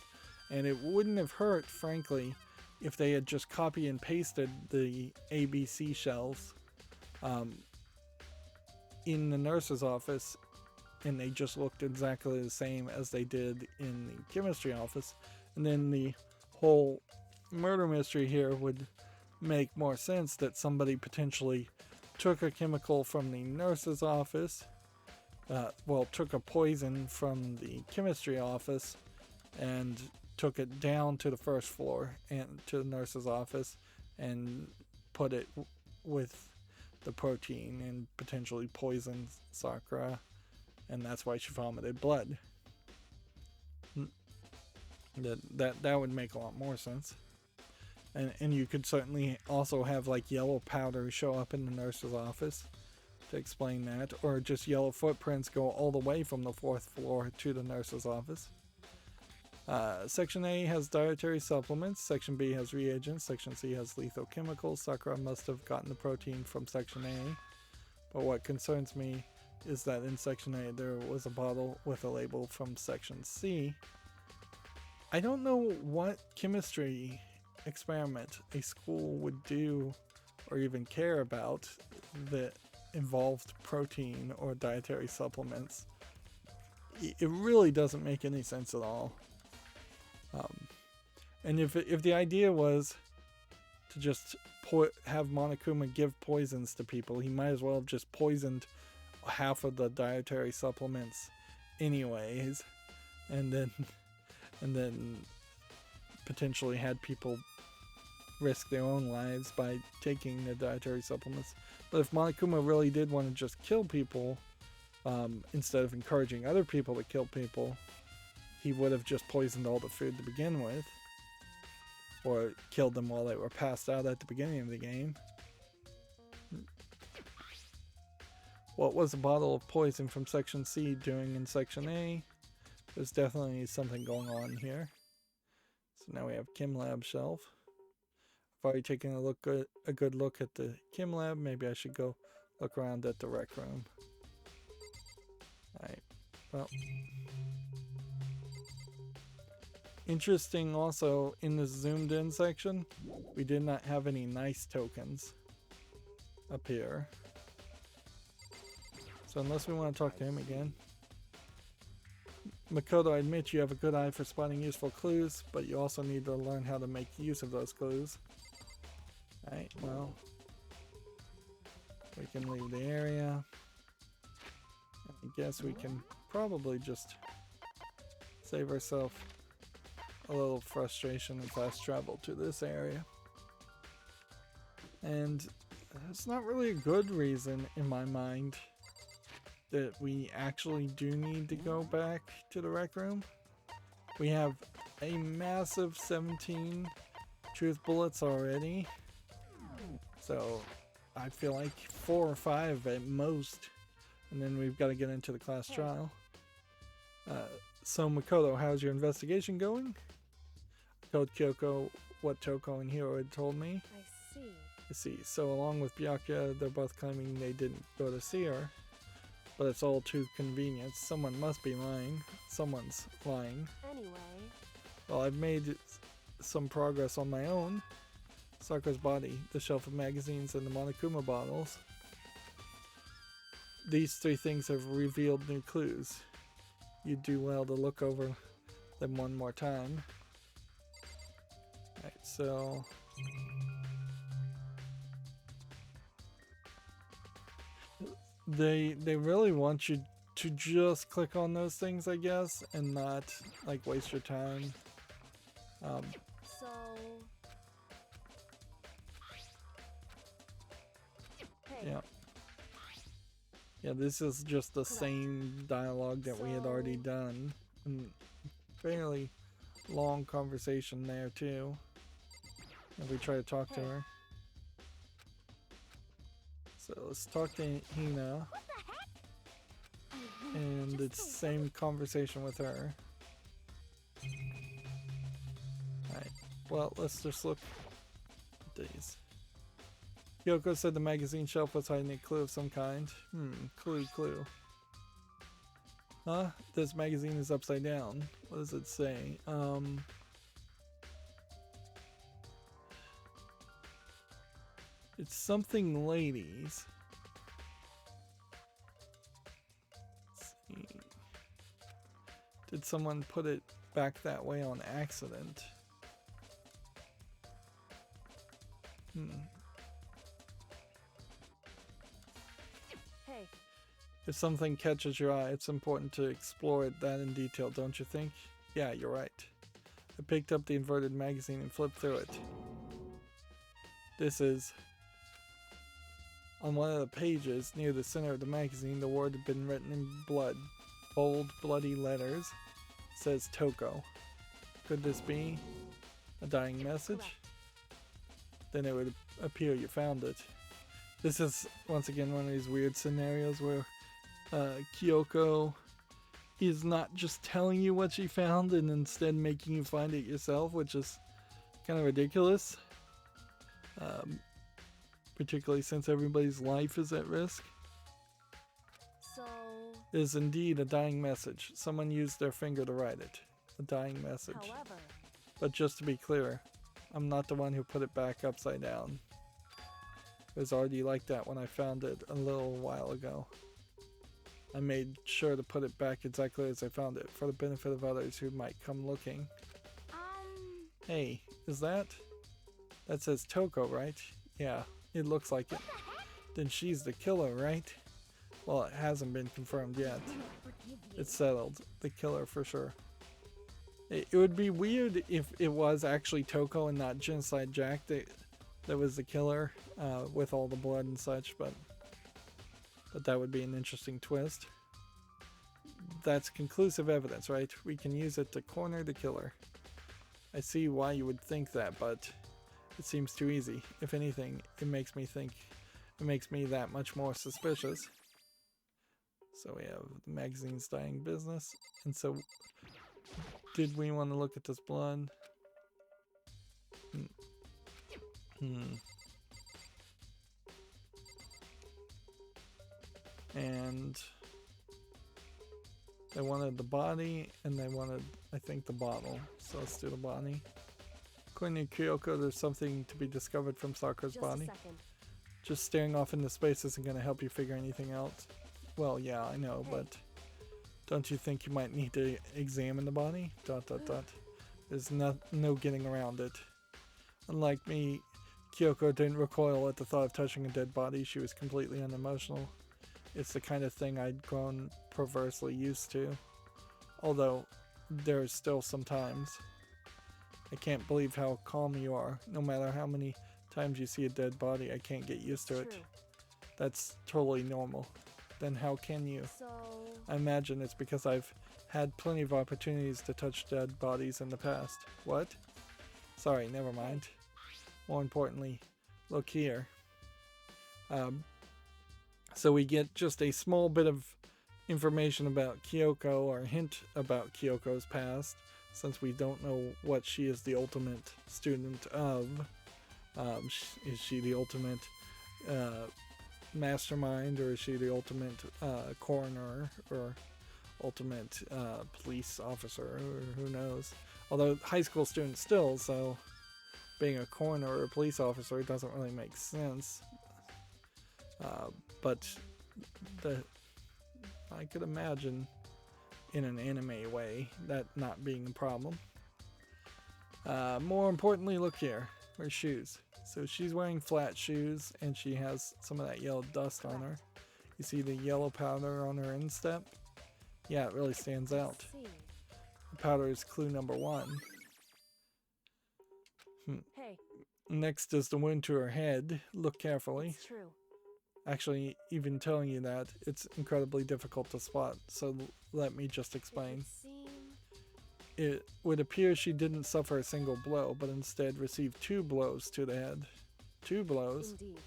and it wouldn't have hurt, frankly, if they had just copy and pasted the ABC shelves in the nurse's office, and they just looked exactly the same as they did in the chemistry office, and then the whole murder mystery here would make more sense, that somebody potentially took a chemical from the nurse's office, took a poison from the chemistry office and took it down to the first floor and to the nurse's office and put it with the protein and potentially poisoned Sakura, and that's why she vomited blood. That would make a lot more sense. And you could certainly also have like yellow powder show up in the nurse's office to explain that, or just yellow footprints go all the way from the 4th floor to the nurse's office. Section A has dietary supplements, Section B has reagents, Section C has lethal chemicals. Sakura must have gotten the protein from Section A, but what concerns me is that in Section A there was a bottle with a label from Section C. I don't know what chemistry experiment a school would do or even care about that involved protein or dietary supplements. It really doesn't make any sense at all. And if the idea was to just have Monokuma give poisons to people, he might as well have just poisoned half of the dietary supplements anyways, and then potentially had people risk their own lives by taking the dietary supplements. But if Monokuma really did want to just kill people, instead of encouraging other people to kill people, he would have just poisoned all the food to begin with, or killed them while they were passed out at the beginning of the game. What was a bottle of poison from Section C doing in Section A? There's definitely something going on here. So now we have Chem Lab shelf. I've already taken a good look at the Chem Lab. Maybe I should go look around at the rec room. Alright, well. Interesting also, in the zoomed in section, we did not have any nice tokens appear. So unless we want to talk to him again. Makoto, I admit you have a good eye for spotting useful clues, but you also need to learn how to make use of those clues. Alright, well, we can leave the area. I guess we can probably just save ourselves a little frustration and fast travel to this area. And it's not really a good reason in my mind that we actually do need to go back to the rec room. We have a massive 17 truth bullets already, so I feel like 4 or 5 at most, and then we've got to get into the class trial. So Makoto, how's your investigation going? Told Kyoko what Toko and Hiro had told me. I see. So along with Byakuya, they're both claiming they didn't go to see her, but it's all too convenient. Someone must be lying. Someone's lying. Anyway. Well, I've made some progress on my own. Sakura's body, the shelf of magazines, and the Monokuma bottles. These 3 things have revealed new clues. You'd do well to look over them one more time. Alright, so they really want you to just click on those things, I guess, and not like waste your time. So hey. Yeah, this is just the same dialogue that we had already done. And fairly long conversation there too. If we try to talk to her. So let's talk to Hina. What the heck? And it's the same conversation with her. Alright, well, let's just look at these. Kyoko said the magazine shelf was hiding a clue of some kind. Clue. Huh? This magazine is upside down. What does it say? It's something ladies. Let's see. Did someone put it back that way on accident? Hey. If something catches your eye, it's important to explore that in detail, don't you think? Yeah, you're right. I picked up the inverted magazine and flipped through it. This is... On one of the pages, near the center of the magazine, the word had been written in blood. Bold, bloody letters. It says Toko. Could this be a dying message? Then it would appear you found it. This is, once again, one of these weird scenarios where Kyoko is not just telling you what she found and instead making you find it yourself, which is kind of ridiculous. Particularly since everybody's life is at risk. So... It is indeed a dying message. Someone used their finger to write it. A dying message. However... But just to be clear, I'm not the one who put it back upside down. It was already like that when I found it a little while ago. I made sure to put it back exactly as I found it, for the benefit of others who might come looking. Hey, is that? That says Toko, right? Yeah, it looks like it. Then she's the killer, right? Well, it hasn't been confirmed yet. It's settled. The killer for sure. It would be weird if it was actually Toko and not Genocide Jack that was the killer with all the blood and such, but that would be an interesting twist. That's conclusive evidence, right? We can use it to corner the killer. I see why you would think that, but it seems too easy. If anything, it makes me that much more suspicious. So we have the magazine's dying business. And so, did we want to look at this blood? And they wanted the body, and they wanted, I think, the bottle. So let's do the body. According to Kyoko, there's something to be discovered from Sakura's body. Just staring off into space isn't going to help you figure anything out. Well, yeah, I know, but don't you think you might need to examine the body? ... There's no getting around it. Unlike me, Kyoko didn't recoil at the thought of touching a dead body. She was completely unemotional. It's the kind of thing I'd grown perversely used to. Although, there's still some times. I can't believe how calm you are. No matter how many times you see a dead body, I can't get used to it. That's totally normal. Then how can you? So... I imagine it's because I've had plenty of opportunities to touch dead bodies in the past. What? Sorry, never mind. More importantly, look here. So we get just a small bit of information about Kyoko, or a hint about Kyoko's past, since we don't know what she is the ultimate student of. Is she the ultimate mastermind, or is she the ultimate coroner, or ultimate police officer, or who knows? Although high school student still, so being a coroner or a police officer doesn't really make sense. But I could imagine in an anime way that not being a problem. More importantly, look here, her shoes. So she's wearing flat shoes, and she has some of that yellow dust on her. You see the yellow powder on her instep? Yeah, it really stands out. The powder is clue number 1. Hey. Next is the wound to her head. Look carefully. It's true. Actually, even telling you that, it's incredibly difficult to spot, so let me just explain. It would appear she didn't suffer a single blow, but instead received 2 blows to the head. 2 blows? Indeed.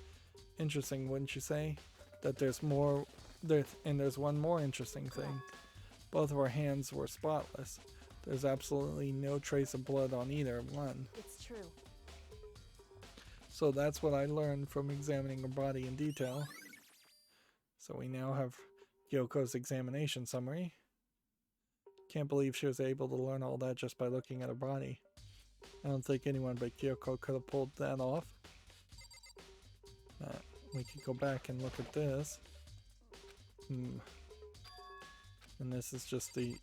Interesting, wouldn't you say? That there's more there's one more interesting thing. Both of our hands were spotless. There's absolutely no trace of blood on either one. It's true. So that's what I learned from examining her body in detail. So we now have Kyoko's examination summary. Can't believe she was able to learn all that just by looking at her body. I don't think anyone but Kyoko could have pulled that off. We could go back and look at this. And this is just a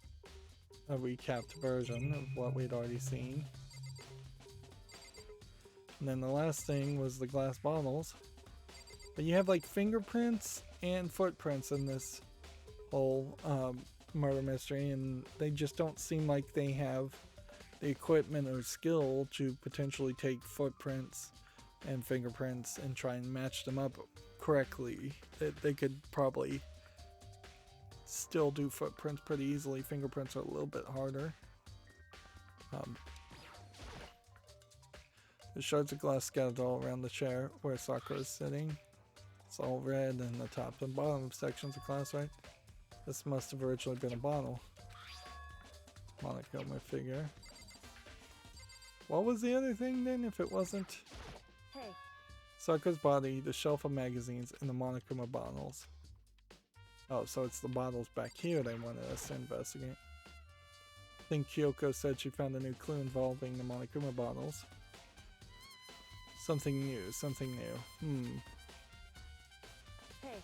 recapped version of what we'd already seen. And then the last thing was the glass bottles. But you have like fingerprints and footprints in this whole murder mystery, and they just don't seem like they have the equipment or skill to potentially take footprints and fingerprints and try and match them up correctly. They could probably still do footprints pretty easily. Fingerprints are a little bit harder. The shards of glass scattered all around the chair where Sakura is sitting. It's all red, and the top and bottom sections of glass, right? This must have originally been a bottle. Monokuma figure. What was the other thing then if it wasn't? Hey. Sakura's body, the shelf of magazines, and the Monokuma bottles. Oh, so it's the bottles back here they wanted us to investigate. I think Kyoko said she found a new clue involving the Monokuma bottles. Something new, something new. Hey.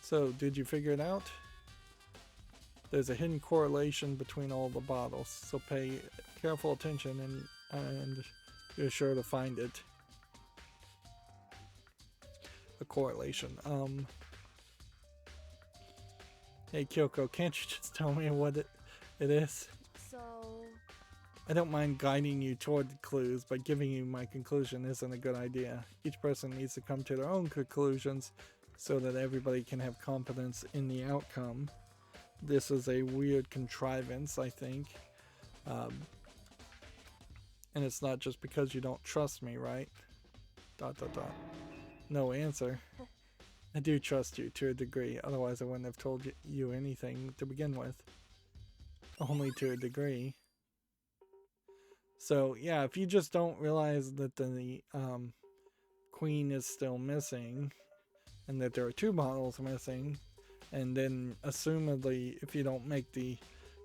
So, did you figure it out? There's a hidden correlation between all the bottles, so pay careful attention and you're sure to find it. A correlation. Hey Kyoko, can't you just tell me what it is? So... I don't mind guiding you toward the clues, but giving you my conclusion isn't a good idea. Each person needs to come to their own conclusions so that everybody can have confidence in the outcome. This is a weird contrivance, I think. And it's not just because you don't trust me, right? ... No answer. I do trust you to a degree, otherwise I wouldn't have told you anything to begin with. Only to a degree. So yeah, if you just don't realize that the queen is still missing, and that there are two bottles missing, and then assumedly if you don't make the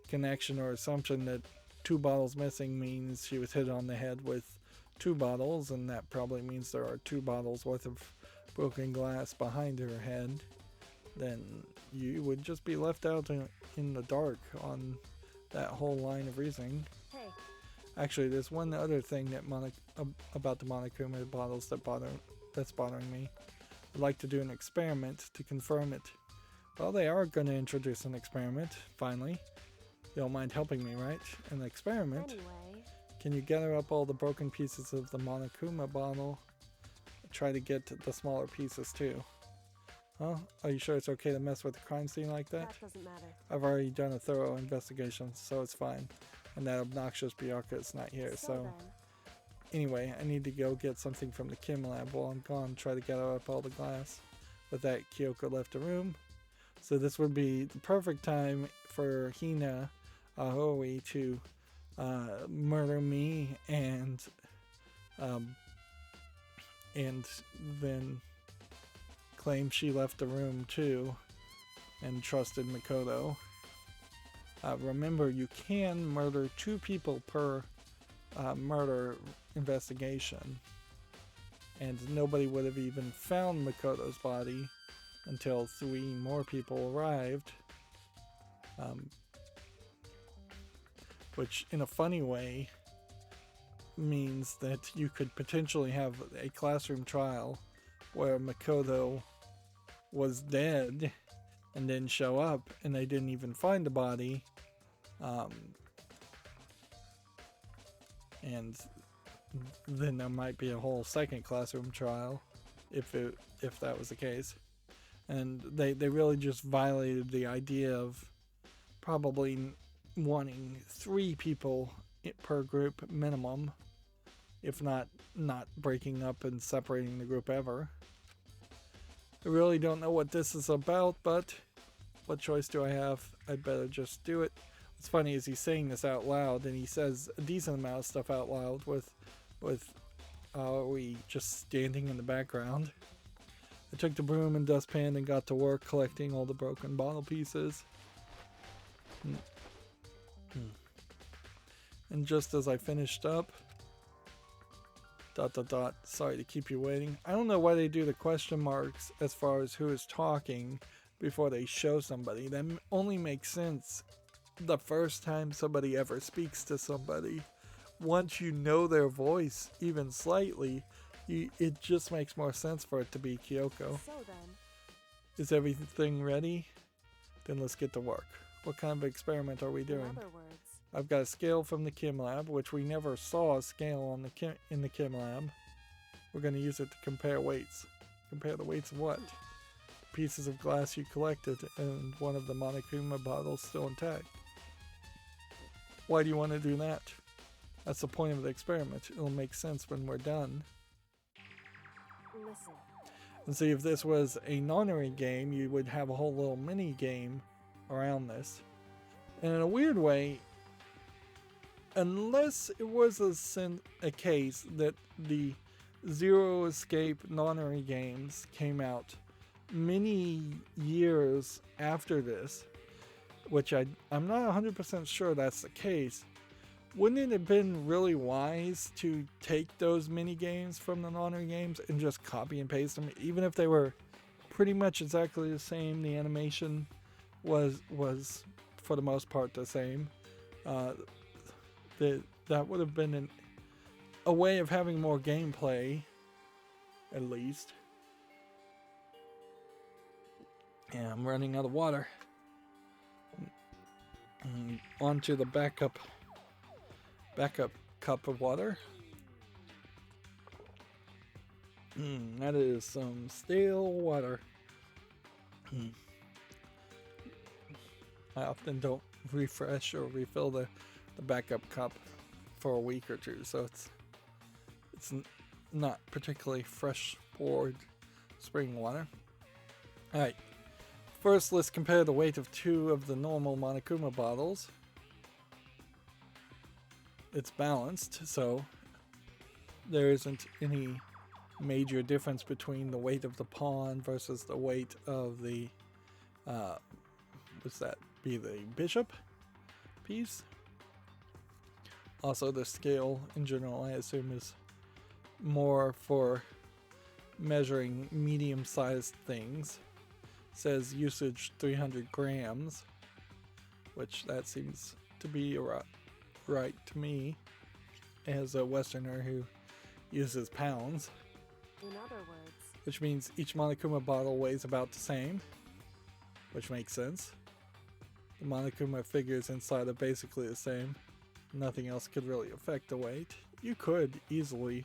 connection or assumption that two bottles missing means she was hit on the head with two bottles, and that probably means there are two bottles worth of broken glass behind her head, then you would just be left out in the dark on that whole line of reasoning. Hey. Actually, there's one other thing that about the Monokuma bottles that's bothering me. I'd like to do an experiment to confirm it. Well, they are going to introduce an experiment, finally. You don't mind helping me, right? An experiment? Anyway. Can you gather up all the broken pieces of the Monokuma bottle? Try to get the smaller pieces too. Huh? Are you sure it's okay to mess with the crime scene like that? That doesn't matter. I've already done a thorough investigation, so it's fine. And that obnoxious Byakuya is not here, so... Then. Anyway, I need to go get something from the Kim lab while I'm gone, try to gather up all the glass. With that, Kyoko left the room. So this would be the perfect time for Hina Aoi to murder me and then claim she left the room too and trusted Makoto. Remember, you can murder 2 people per murder investigation, and nobody would have even found Makoto's body until 3 more people arrived, which in a funny way means that you could potentially have a classroom trial where Makoto was dead and didn't show up and they didn't even find the body, and then there might be a whole second classroom trial if that was the case. And they really just violated the idea of probably wanting 3 people per group minimum, if not breaking up and separating the group ever. I really don't know what this is about, but what choice do I have? I'd better just do it. What's funny is he's saying this out loud, and he says a decent amount of stuff out loud with we just standing in the background. I took the broom and dustpan and got to work collecting all the broken bottle pieces. And just as I finished up, ... sorry to keep you waiting. I don't know why they do the question marks as far as who is talking before they show somebody. That only makes sense the first time somebody ever speaks to somebody. Once you know their voice even slightly, it just makes more sense for it to be Kyoko. So then, Is everything ready? Then let's get to work. What kind of experiment are we in doing? other words, I've got a scale from the Chem Lab, which we never saw a scale on in the Chem Lab. We're going to use it to compare weights. Compare the weights of what? Pieces of glass you collected and one of the Monokuma bottles still intact. Why do you want to do that? That's the point of the experiment. It'll make sense when we're done. listen. And see, if this was a nonary game, you would have a whole little mini game around this. And in a weird way, unless it was a case that the Zero Escape nonary games came out many years after this, which I'm not 100% sure that's the case, wouldn't it have been really wise to take those mini games from the nonary games and just copy and paste them, even if they were pretty much exactly the same? The animation was for the most part the same. That would have been a way of having more gameplay, at least. Yeah, I'm running out of water. Onto the backup cup of water. That is some stale water. I often don't refresh or refill the backup cup for a week or two, so it's not particularly fresh poured spring water. Alright, first let's compare the weight of two of the normal Monokuma bottles. It's balanced, so there isn't any major difference between the weight of the pawn versus the weight of the what's that be, the bishop piece. Also, the scale in general, I assume, is more for measuring medium-sized things. It says usage 300 grams, which that seems to be right to me as a Westerner who uses pounds. In other words, Which means each Monokuma bottle weighs about the same, which makes sense. The Monokuma figures inside are basically the same. Nothing else could really affect the weight. You could easily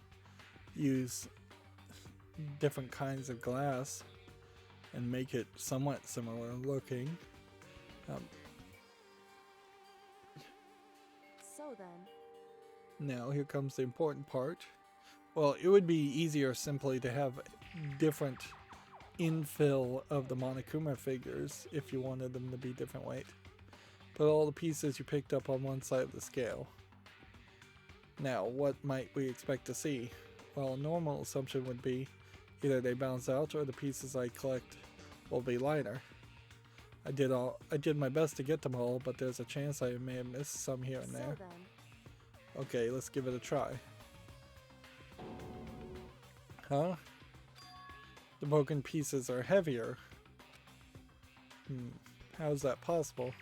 use different kinds of glass and make it somewhat similar looking. so then, Now here comes the important part. Well, it would be easier simply to have different infill of the Monokuma figures if you wanted them to be different weight. Put all the pieces you picked up on one side of the scale. Now, what might we expect to see? Well, a normal assumption would be either they bounce out or the pieces I collect will be lighter. I did my best to get them all, but there's a chance I may have missed some here and there. so then, Okay, let's give it a try. Huh? The broken pieces are heavier. How is that possible?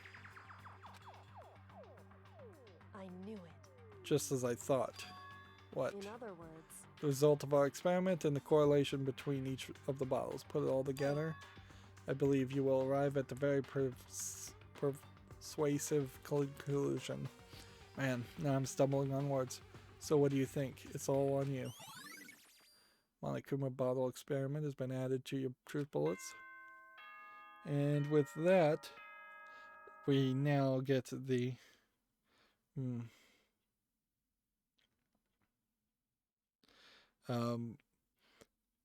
I knew it. Just as I thought. What? In other words, The result of our experiment and the correlation between each of the bottles. Put it all together. I believe you will arrive at the very persuasive conclusion. Man, now I'm stumbling on words. So what do you think? It's all on you. Monokuma bottle experiment has been added to your truth bullets. And with that, we now get the...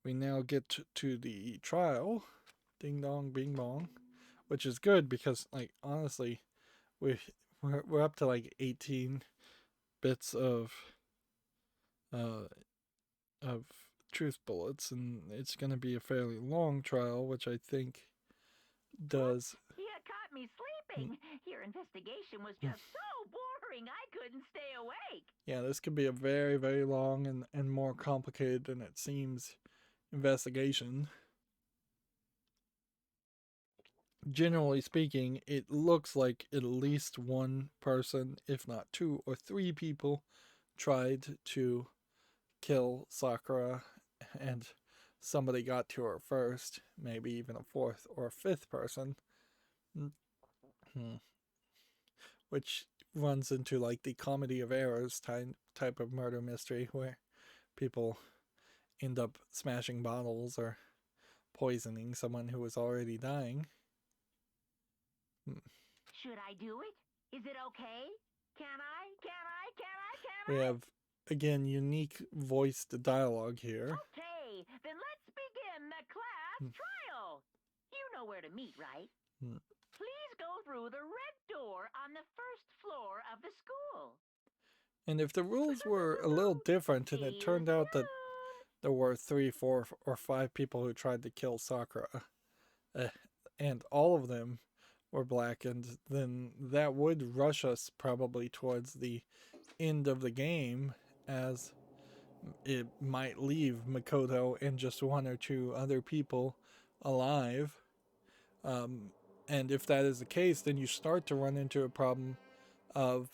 we now get to the trial. Ding dong, bing bong. Which is good because, like, honestly, we're up to like 18 bits of truth bullets, and it's going to be a fairly long trial, which I think does. You caught me sleeping. Your investigation was just so boring I couldn't stay awake. Yeah, this could be a very, very long and more complicated than it seems investigation. Generally speaking, it looks like at least one person, if not 2 or 3 people, tried to kill Sakura, and somebody got to her first, maybe even a 4th or a 5th person. Which runs into like the comedy of errors type of murder mystery where people end up smashing bottles or poisoning someone who was already dying. Should I do it? Is it okay? Can I? We have, again, unique voiced dialogue here. Okay, then let's begin the class trial. You know where to meet, right? Please go through the red door on the first floor of the school. And if the rules were a little different and it turned out that there were 3, 4, or 5 people who tried to kill Sakura, and all of them were blackened, then that would rush us probably towards the end of the game, as it might leave Makoto and just 1 or 2 other people alive. And if that is the case, then you start to run into a problem of,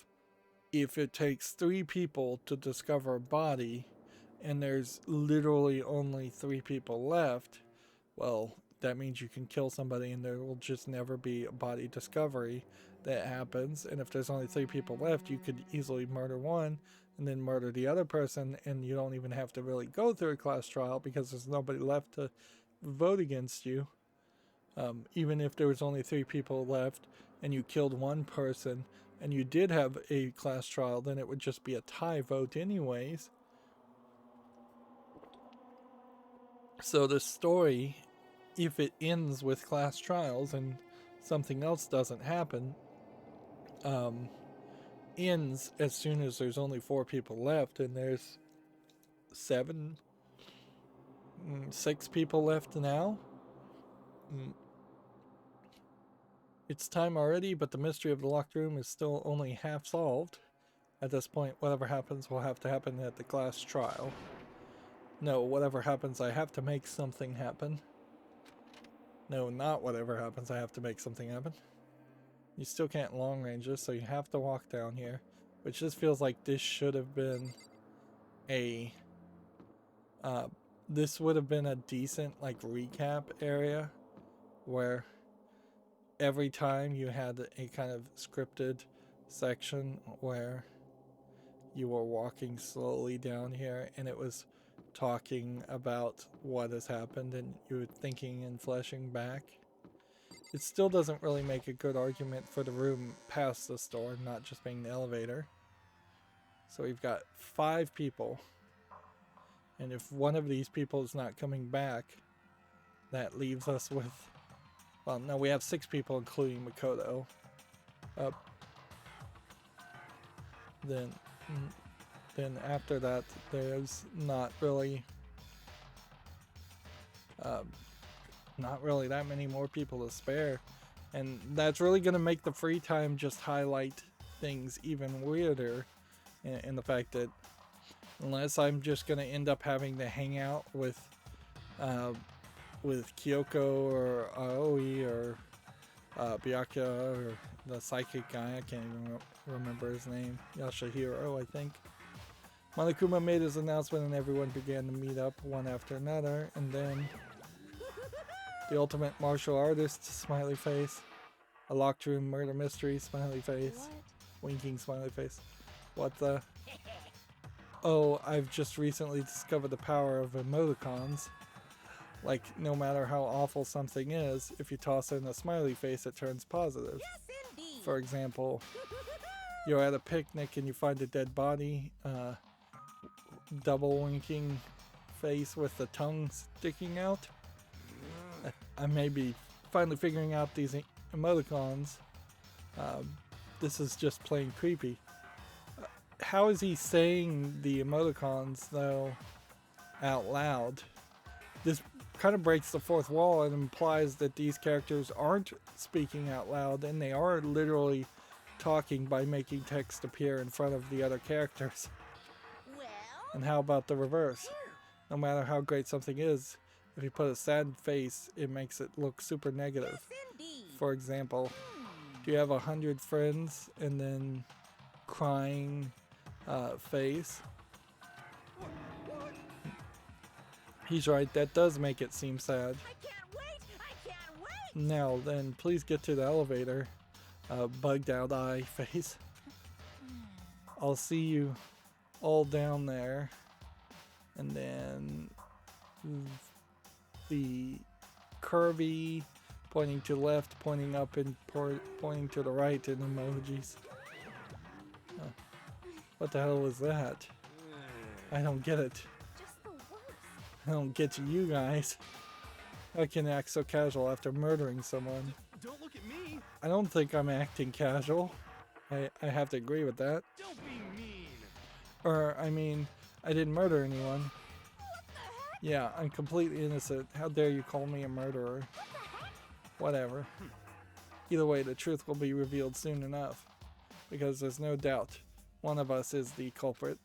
if it takes 3 people to discover a body and there's literally only 3 people left, well, that means you can kill somebody and there will just never be a body discovery that happens. And if there's only 3 people left, you could easily murder one and then murder the other person, and you don't even have to really go through a class trial because there's nobody left to vote against you. Even if there was only 3 people left and you killed one person and you did have a class trial, then it would just be a tie vote anyways. So the story, if it ends with class trials and something else doesn't happen, ends as soon as there's only 4 people left, and there's 6 people left now. It's time already, but the mystery of the locked room is still only half solved. At this point, whatever happens will have to happen at the class trial. No, whatever happens, I have to make something happen. No, not whatever happens, I have to make something happen. You still can't long range this, so you have to walk down here. Which just feels like this should have been a... this would have been a decent, like, recap area where every time you had a kind of scripted section where you were walking slowly down here and it was talking about what has happened and you were thinking and flashing back. It still doesn't really make a good argument for the room past this door not just being the elevator. So we've got 5 people, and if one of these people is not coming back, that leaves us with, well, no, we have 6 people including Makoto. Then after that, there's not really that many more people to spare, and that's really going to make the free time just highlight things even weirder, in the fact that unless I'm just going to end up having to hang out with Kyoko or Aoi or Byakuya or the psychic guy, I can't even remember his name, Yashahiro, I think. Monokuma made his announcement and everyone began to meet up one after another, and then the ultimate martial artist, smiley face, a locked room murder mystery, smiley face, winking smiley face. What the? Oh, I've just recently discovered the power of emoticons. Like, no matter how awful something is, if you toss in a smiley face, it turns positive. For example, you're at a picnic and you find a dead body, double winking face with the tongue sticking out. I may be finally figuring out these emoticons. This is just plain creepy. How is he saying the emoticons, though, out loud? This kind of breaks the fourth wall and implies that these characters aren't speaking out loud, and they are literally talking by making text appear in front of the other characters. And how about the reverse? No matter how great something is, if you put a sad face, it makes it look super negative. For example, do you have 100 friends and then crying face? He's right, that does make it seem sad. I can't wait! I can't wait! Now then, please get to the elevator. Bugged out eye face. I'll see you all down there. And then the curvy, pointing to the left, pointing up, and pointing to the right in emojis. What the hell is that? I don't get it. Just the worst. I don't get you guys. I can act so casual after murdering someone. Don't look at me. I don't think I'm acting casual. I have to agree with that. Don't be mean. Or, I mean, I didn't murder anyone. Yeah, I'm completely innocent. How dare you call me a murderer? Whatever. Either way, the truth will be revealed soon enough. Because there's no doubt one of us is the culprit.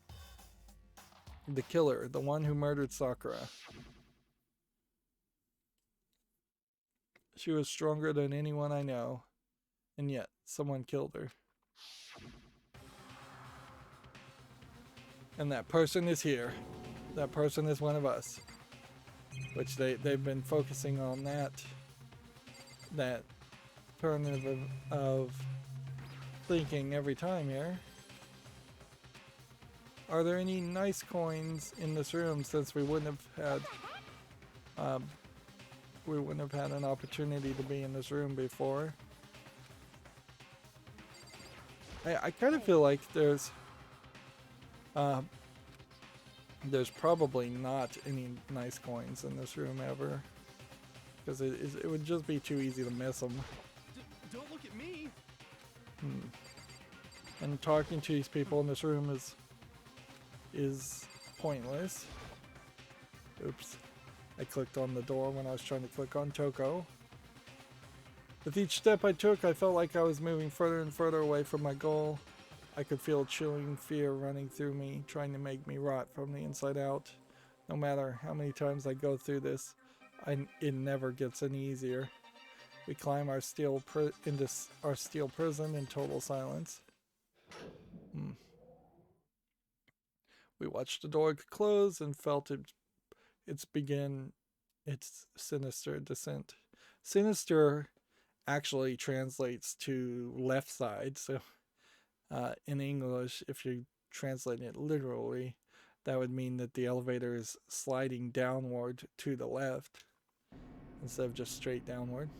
The killer, the one who murdered Sakura. She was stronger than anyone I know, and yet someone killed her. And that person is here. That person is one of us. Which they've been focusing on that turn of thinking every time here. Are there any nice coins in this room, since we wouldn't have had an opportunity to be in this room before? I kind of feel like there's probably not any nice coins in this room ever, because it would just be too easy to miss them. Don't look at me. And talking to these people in this room is pointless. Oops. I clicked on the door when I was trying to click on Toko. With each step I took, I felt like I was moving further and further away from my goal. I could feel chilling fear running through me, trying to make me rot from the inside out. No matter how many times I go through this, it never gets any easier. We climb our into our steel prison in total silence. We watched the door close and felt its sinister descent. Sinister actually translates to left side, so in English, if you translate it literally, that would mean that the elevator is sliding downward to the left instead of just straight downward.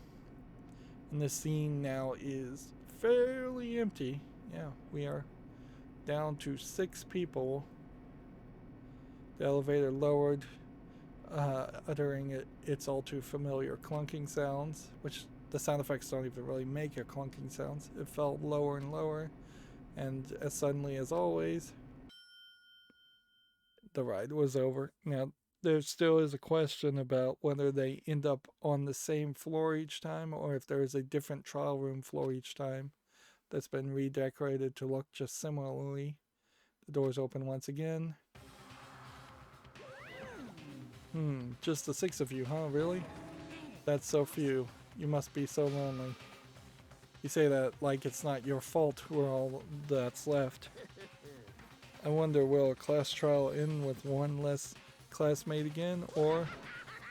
And this scene now is fairly empty. Yeah, we are down to 6 people. The elevator lowered, uttering its all too familiar clunking sounds, which the sound effects don't even really make a clunking sounds. It fell lower and lower, and as suddenly as always, the ride was over. Now, there still is a question about whether they end up on the same floor each time, or if there is a different trial room floor each time that's been redecorated to look just similarly. The doors open once again. Just the 6 of you, huh? Really? That's so few. You must be so lonely. You say that like it's not your fault we're all that's left. I wonder, will a class trial end with one less classmate again, or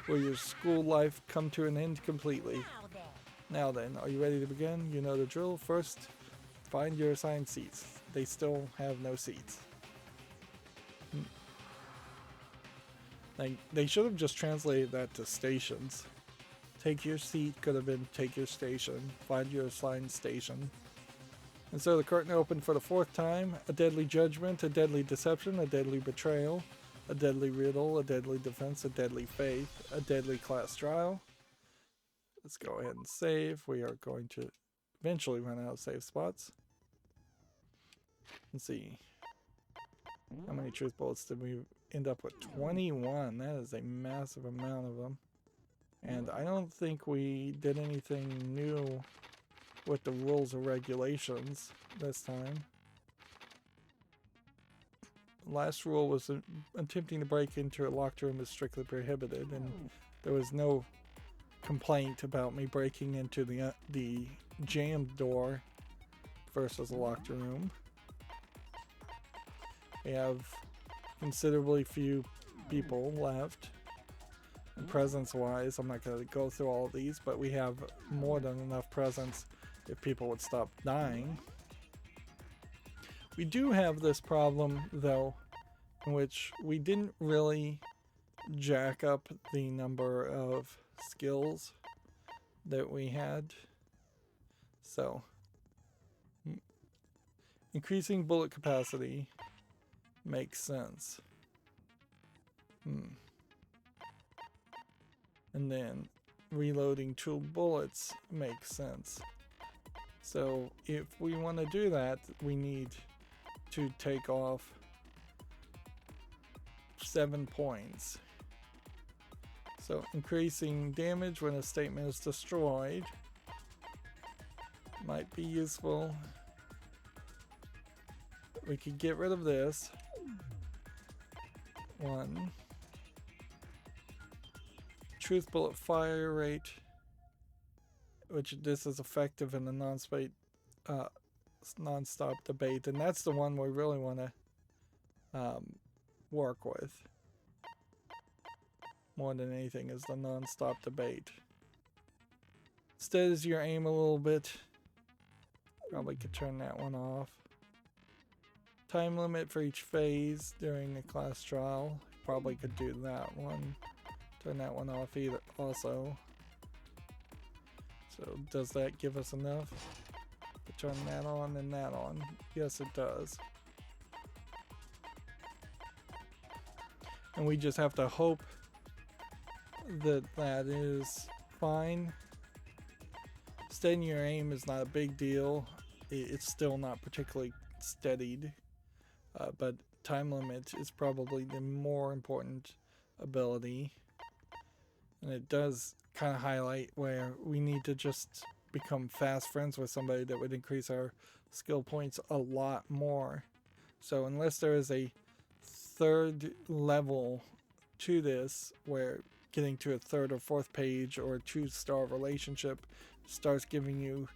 will your school life come to an end completely? Now then, are you ready to begin? You know the drill. First, find your assigned seats. They still have no seats. They should have just translated that to stations. Take your seat could have been take your station. Find your assigned station. And so the curtain opened for the 4th time. A deadly judgment, a deadly deception, a deadly betrayal. a deadly riddle, a deadly defense, a deadly faith, a deadly class trial. Let's go ahead and save. We are going to eventually run out of save spots. Let's see. How many truth bullets did we end up with? 21. That is a massive amount of them. And I don't think we did anything new with the rules or regulations this time. Last rule was attempting to break into a locked room is strictly prohibited, and there was no complaint about me breaking into the jammed door versus a locked room. We have considerably few people left. And presence-wise, I'm not going to go through all of these, but we have more than enough presence if people would stop dying. We do have this problem, though, in which we didn't really jack up the number of skills that we had. So, increasing bullet capacity makes sense. And then reloading 2 bullets makes sense. So if we want to do that, we need to take off 7 points. So increasing damage when a statement is destroyed might be useful. We could get rid of this. 1. Truth bullet fire rate, which this is effective in the non-stop debate, and that's the one we really want to work with more than anything, is the non-stop debate. Steadies your aim a little bit. Probably could turn that one off. Time limit for each phase during the class trial. Probably could do that one. Turn that one off either also. So does that give us enough to turn that on and that on? Yes, it does. And we just have to hope that that is fine. Steadying your aim is not a big deal. It's still not particularly steadied, but time limit is probably the more important ability. And it does kind of highlight where we need to just become fast friends with somebody that would increase our skill points a lot more. So unless there is a 3rd level to this, where getting to a 3rd or 4th page or a 2-star relationship starts giving you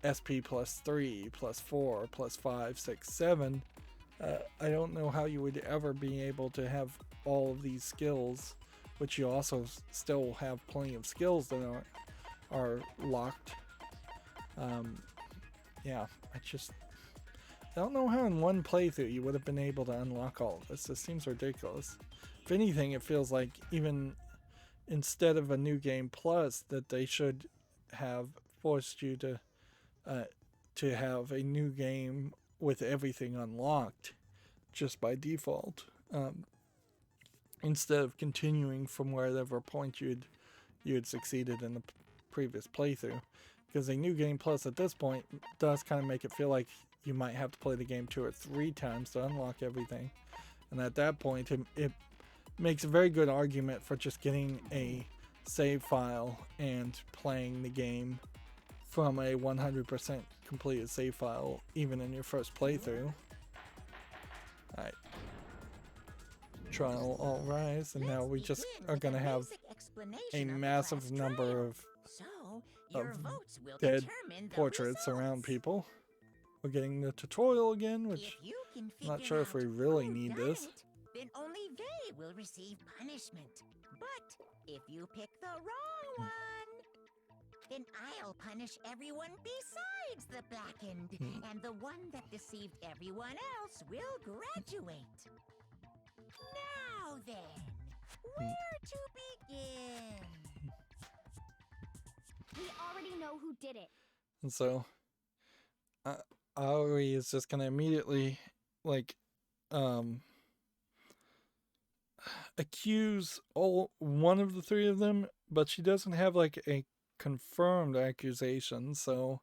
SP plus 3, plus 4, plus 5, 6, 7, I don't know how you would ever be able to have all of these skills, which you also still have plenty of skills that are locked. Yeah, I don't know how in one playthrough you would have been able to unlock all of this. This seems ridiculous. If anything, it feels like even instead of a new game plus, that they should have forced you to have a new game with everything unlocked just by default, instead of continuing from wherever point you had succeeded in the previous playthrough. Because a new game plus at this point does kind of make it feel like you might have to play the game 2 or 3 times to unlock everything. And at that point, it makes a very good argument for just getting a save file and playing the game from a 100% completed save file, even in your first playthrough. Alright. Trial all rise, and now we just are going to have a massive number of dead portraits around people. We're getting the tutorial again, which I'm not sure if we really need this. Then only they will receive punishment. But if you pick the wrong one, then I'll punish everyone besides the blackened, and the one that deceived everyone else will graduate. Now then, where to begin? We already know who did it. And so Aoi is just gonna immediately, like, accuse one of the three of them, but she doesn't have like a confirmed accusation, so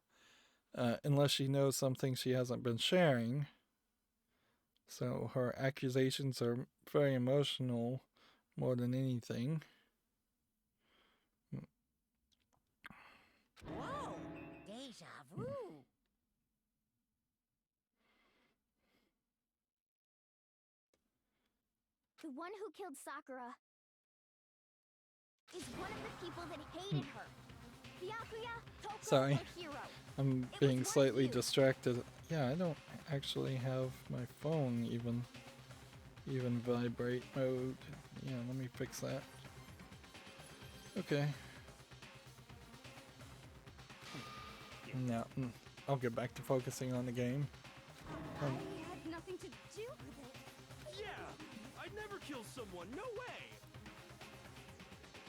unless she knows something she hasn't been sharing. So her accusations are very emotional more than anything. Whoa! Deja vu! The one who killed Sakura is one of the people that hated her. Byakuya, Toko, Sorry. or Hiro. I'm being slightly distracted. Yeah, I don't actually have my phone even vibrate mode. Yeah, let me fix that. Okay. Now, I'll get back to focusing on the game. I had nothing to do with it. Yeah, I'd never kill someone. No way.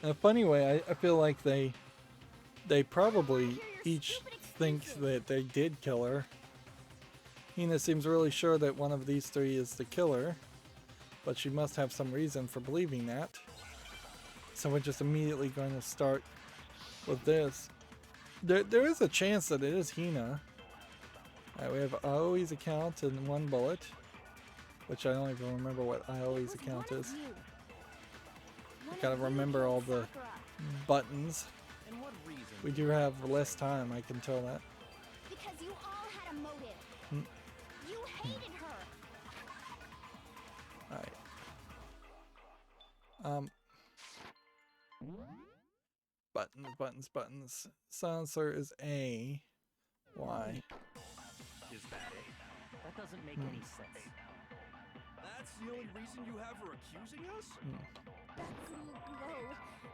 In a funny way, I feel like they probably each think that they did kill her. Hina seems really sure that one of these three is the killer, but she must have some reason for believing that. So we're just immediately going to start with this. There is a chance that it is Hina. Alright, we have Aoi's account and one bullet, which I don't even remember what Aoi's account is. I gotta remember all the buttons. And what reason? We do have less time, I can tell that. Because you all had a motive. You hated her. Alright. Buttons. Silencer is A. Why? Is that it? That doesn't make any sense. That's the only reason you have her accusing us? That's low.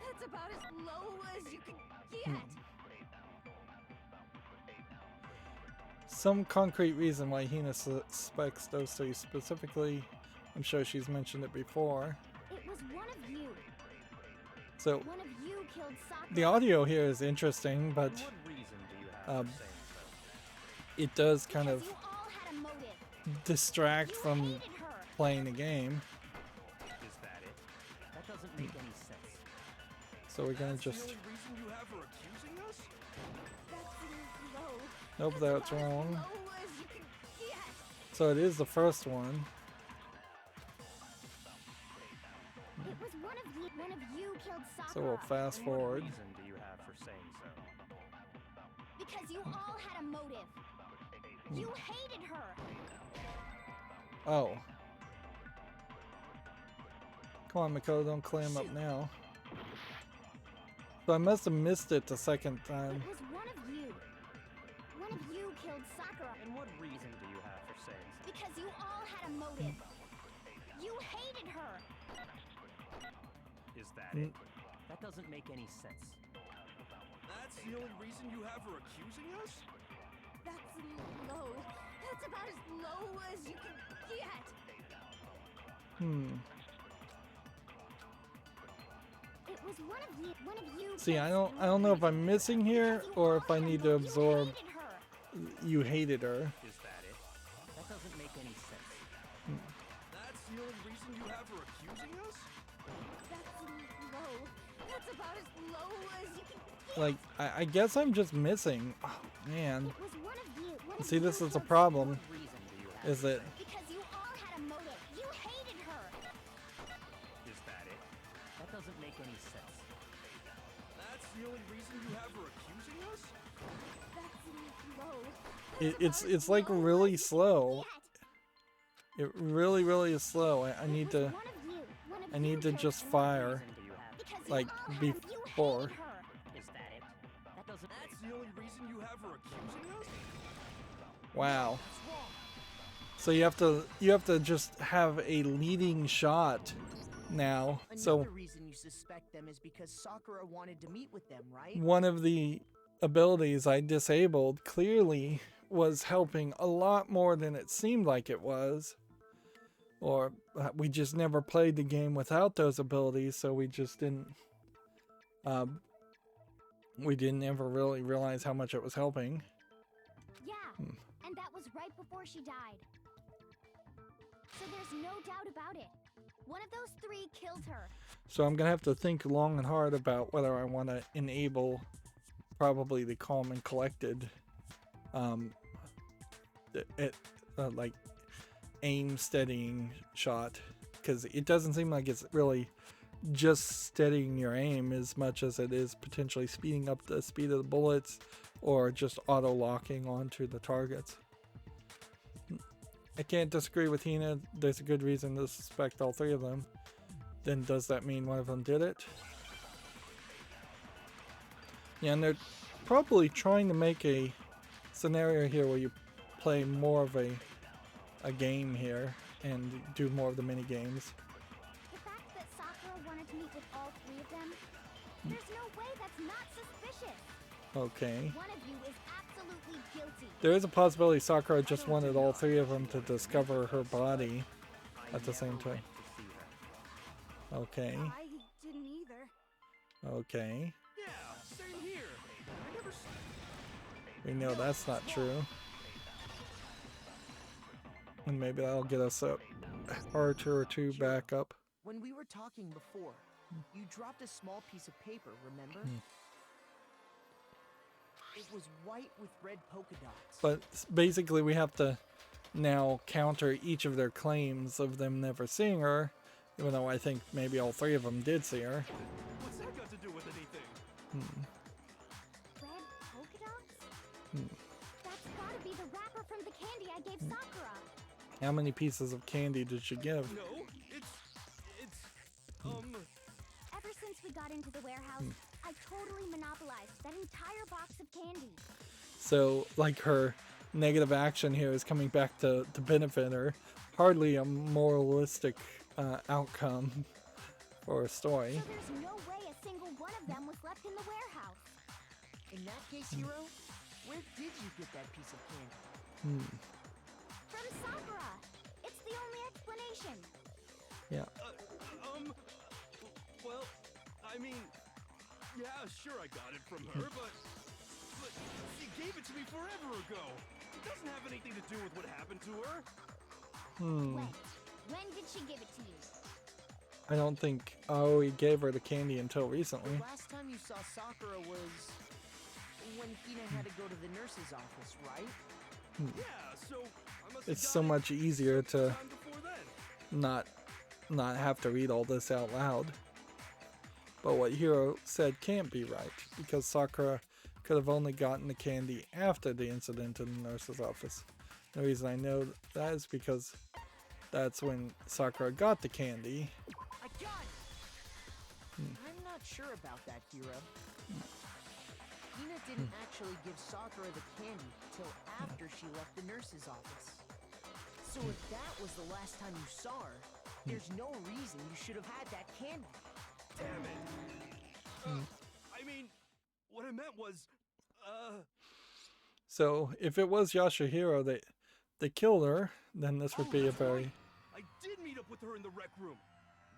That's about as low as you can get. Some concrete reason why Hina suspects those three specifically. I'm sure she's mentioned it before. It was one of you. So One of you killed Sakura. the audio here is interesting, but And what reason do you have for saying so? it does kind Because of you all had a motive. distract You from hated her. playing the game. Is that it? That doesn't make any sense. So we're gonna That's the just. only reason you have her accusing us? That's low. Nope, that's wrong. Low as you can get. So it is the first one. It was one of you killed Sakura. So we'll fast And what forward. reason do you have for saying so? Because you all had a motive. You hated her. Oh. Come on, Makoto, don't clam up now. So I must have missed it the second time. It was one of you. One of you killed Sakura. And what reason do you have for saying so? Because you all had a motive. You hated her. Is that it? That doesn't make any sense. That's the only reason you have her accusing us? That's low. That's about as low as you can get. It was one of you. See, I killed don't know if I'm missing here Because you or all if I had a need to motive. absorb You hated her. you hated her. Is that it? That doesn't make any sense. That's the only reason you have her accusing us? That's low. That's about as low as you can get. Like, I guess I'm just missing. Oh, man. It was one of you. One of See, this you is the killed problem, What reason do you have is for that saying Because you all had a motive. You hated her. so? Is that it? That doesn't make any sense. That's the only reason you have her accusing us? That's low. it's like really slow. Yet. It really is slow. I need It to was one of you. One of I you need to killed just Sakura. fire Reason do you have? Because you like all had a- you before. hated her. Is that it? That doesn't. That's the only reason you have her accusing us? Wow. So you have to just have a leading shot now. So Another reason you suspect them is because Sakura wanted to meet with them, right? one of the abilities I disabled clearly was helping a lot more than it seemed like it was. Or we just never played the game without those abilities, so we just didn't ever really realize how much it was helping. Yeah, and that was right before she died. So there's no doubt about it. One of those three killed her. So I'm gonna have to think long and hard about whether I want to enable probably the calm and collected, like aim steadying shot, because it doesn't seem like it's really just steadying your aim as much as it is potentially speeding up the speed of the bullets or just auto locking onto the targets. I can't disagree with Hina. There's a good reason to suspect all three of them. Then does that mean one of them did it? Yeah, and they're probably trying to make a scenario here where you play more of a game here and do more of the mini games. The fact that Sakura wanted to meet with all three of them, there's no way that's not suspicious. Okay. One of you is absolutely guilty. There is a possibility Sakura just wanted all three of them to discover her body at the same time. Okay. I didn't either. Okay. Yeah, same here. I never We know that's not true. And maybe that'll get us up Archer or two back up. When we were talking before, you dropped a small piece of paper, remember? It was white with red polka dots. But basically we have to now counter each of their claims of them never seeing her, even though I think maybe all three of them did see her. What's that got to do with anything? Red polka dots? That's gotta be the wrapper from the candy I gave Sakura. How many pieces of candy did she give? No, it's Ever since we got into the warehouse, I totally monopolized that entire box of candy. So, like, her negative action here is coming back to benefit her. Hardly a moralistic outcome for a story. So there's no way a single one of them was left in the warehouse. In that case, Hiro, where did you get that piece of candy? From Sakura. It's the only explanation. Yeah. well, I mean, yeah, sure I got it from her, but she gave it to me forever ago. It doesn't have anything to do with what happened to her. When did she give it to you? I don't think Aoi gave her the candy until recently. The last time you saw Sakura was when Hina had to go to the nurse's office, right? Yeah, so I must have It's so got it much easier to sometime before then. not have to read all this out loud. But what Hiro said can't be right, because Sakura could have only gotten the candy after the incident in the nurse's office. The reason I know that is because that's when Sakura got the candy. I got it! I'm not sure about that, Hiro. Hina didn't actually give Sakura the candy till after she left the nurse's office. So if that was the last time you saw her, there's no reason you should have had that candy. Damn it. I mean, what I meant was, So if it was Yashahiro that killed her, then this would be a very, I did meet up with her in the rec room.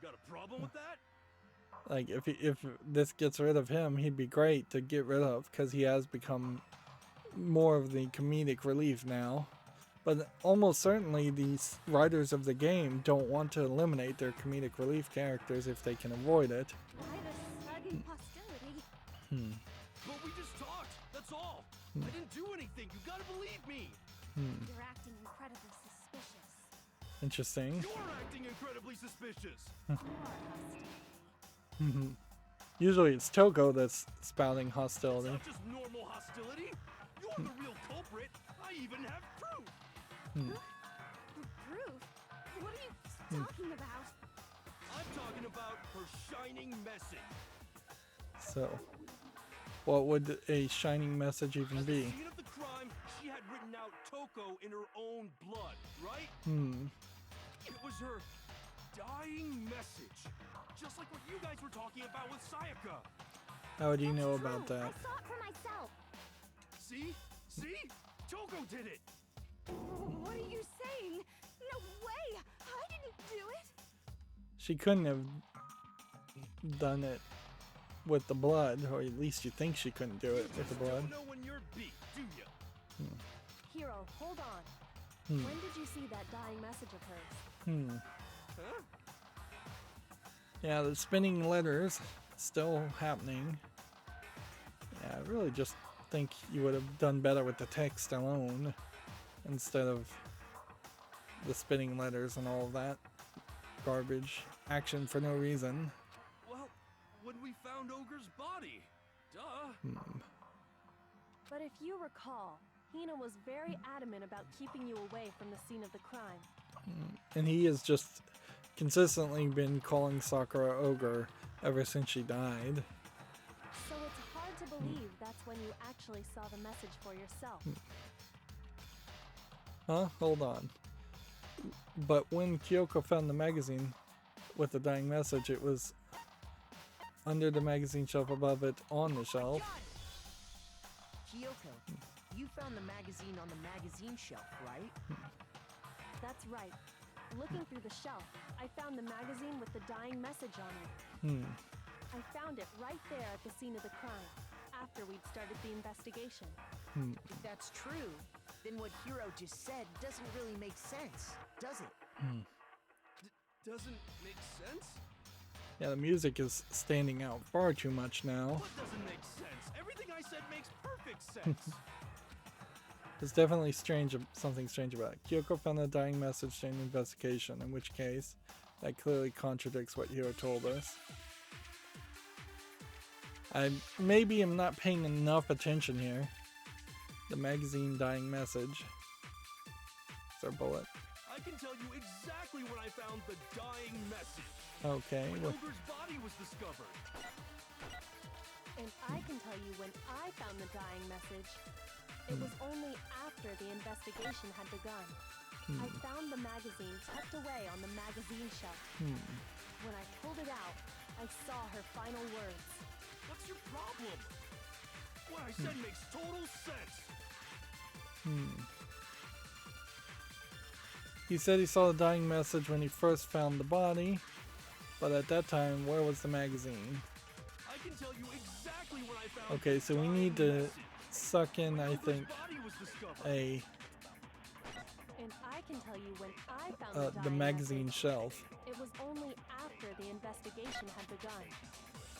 You got a problem with that? like, if this gets rid of him, he'd be great to get rid of, because he has become more of the comedic relief now. But almost certainly these writers of the game don't want to eliminate their comedic relief characters if they can avoid it. Why the sudden hostility? But we just talked, that's all. I didn't do anything, you gotta believe me. You're acting incredibly suspicious. Interesting. You're acting incredibly suspicious. More hostility. Usually it's Toko that's spouting It's hostility. not just normal hostility. You're the real culprit. I even have proof. Proof? What are you talking about? I'm talking about her shining message. So, what would a shining message even At the be? scene of the crime, she had written out Toko in her own blood, right? It was her dying message. Just like what you guys were talking about with Sayaka. How would you That's know true. about that? I saw it for myself. See? See? Toko did it. What are you saying? No way! I didn't do it! She couldn't have done it with the blood, or at least you think she couldn't do it with the blood. Don't know when you're beat, do you? Hiro, hold on. When did you see that dying message of hers? Huh? Yeah, the spinning letters still happening. Yeah, I really just think you would have done better with the text alone instead of the spinning letters and all of that garbage action for no reason. Well, when we found Ogre's body. Duh. But if you recall, Hina was very adamant about keeping you away from the scene of the crime. And he has just consistently been calling Sakura Ogre ever since she died. So it's hard to believe that's when you actually saw the message for yourself. Huh? Hold on. But when Kyoko found the magazine with the dying message, it was under the magazine shelf above it on the shelf. Kyoko, you found the magazine on the magazine shelf, right? That's right. Looking through the shelf, I found the magazine with the dying message on it. I found it right there at the scene of the crime, after we'd started the investigation. If that's true, then what Hiro just said doesn't really make sense, does it? Doesn't make sense? Yeah, the music is standing out far too much now. What doesn't make sense? Everything I said makes perfect sense. There's definitely something strange about it. Kyoko found the dying message during the investigation, in which case, that clearly contradicts what Hiro told us. I maybe am not paying enough attention here. The magazine dying message. Is there a bullet? I can tell you exactly when I found the dying message. Okay. When Ogre's body was discovered. And I can tell you when I found the dying message. It was only after the investigation had begun. I found the magazine tucked away on the magazine shelf. When I pulled it out, I saw her final words. What's your problem? What I said makes total sense. He said he saw the dying message when he first found the body, but at that time, where was the magazine? I can tell you exactly when I found Okay, so we need to suck in, I think, a And I can tell you when I found the magazine message, shelf. it was only after the investigation had begun.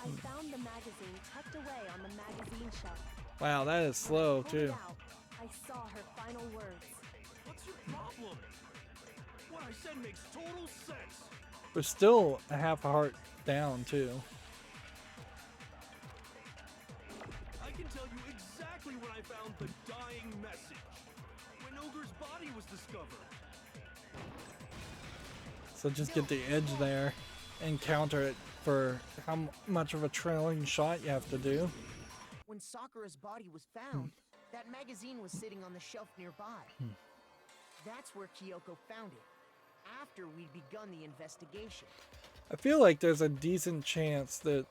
I found the magazine tucked away on the magazine shelf. Wow, that is slow Pulled it too. out, I saw her final words. What's your problem? What I said makes total sense. We're still a half a heart down too. I can tell you exactly when I found the dying message. When Ogre's body was discovered. So just get the edge there and counter it for how much of a trailing shot you have to do. When Sakura's body was found, that magazine was sitting on the shelf nearby. That's where Kyoko found it, after we'd begun the investigation. I feel like there's a decent chance that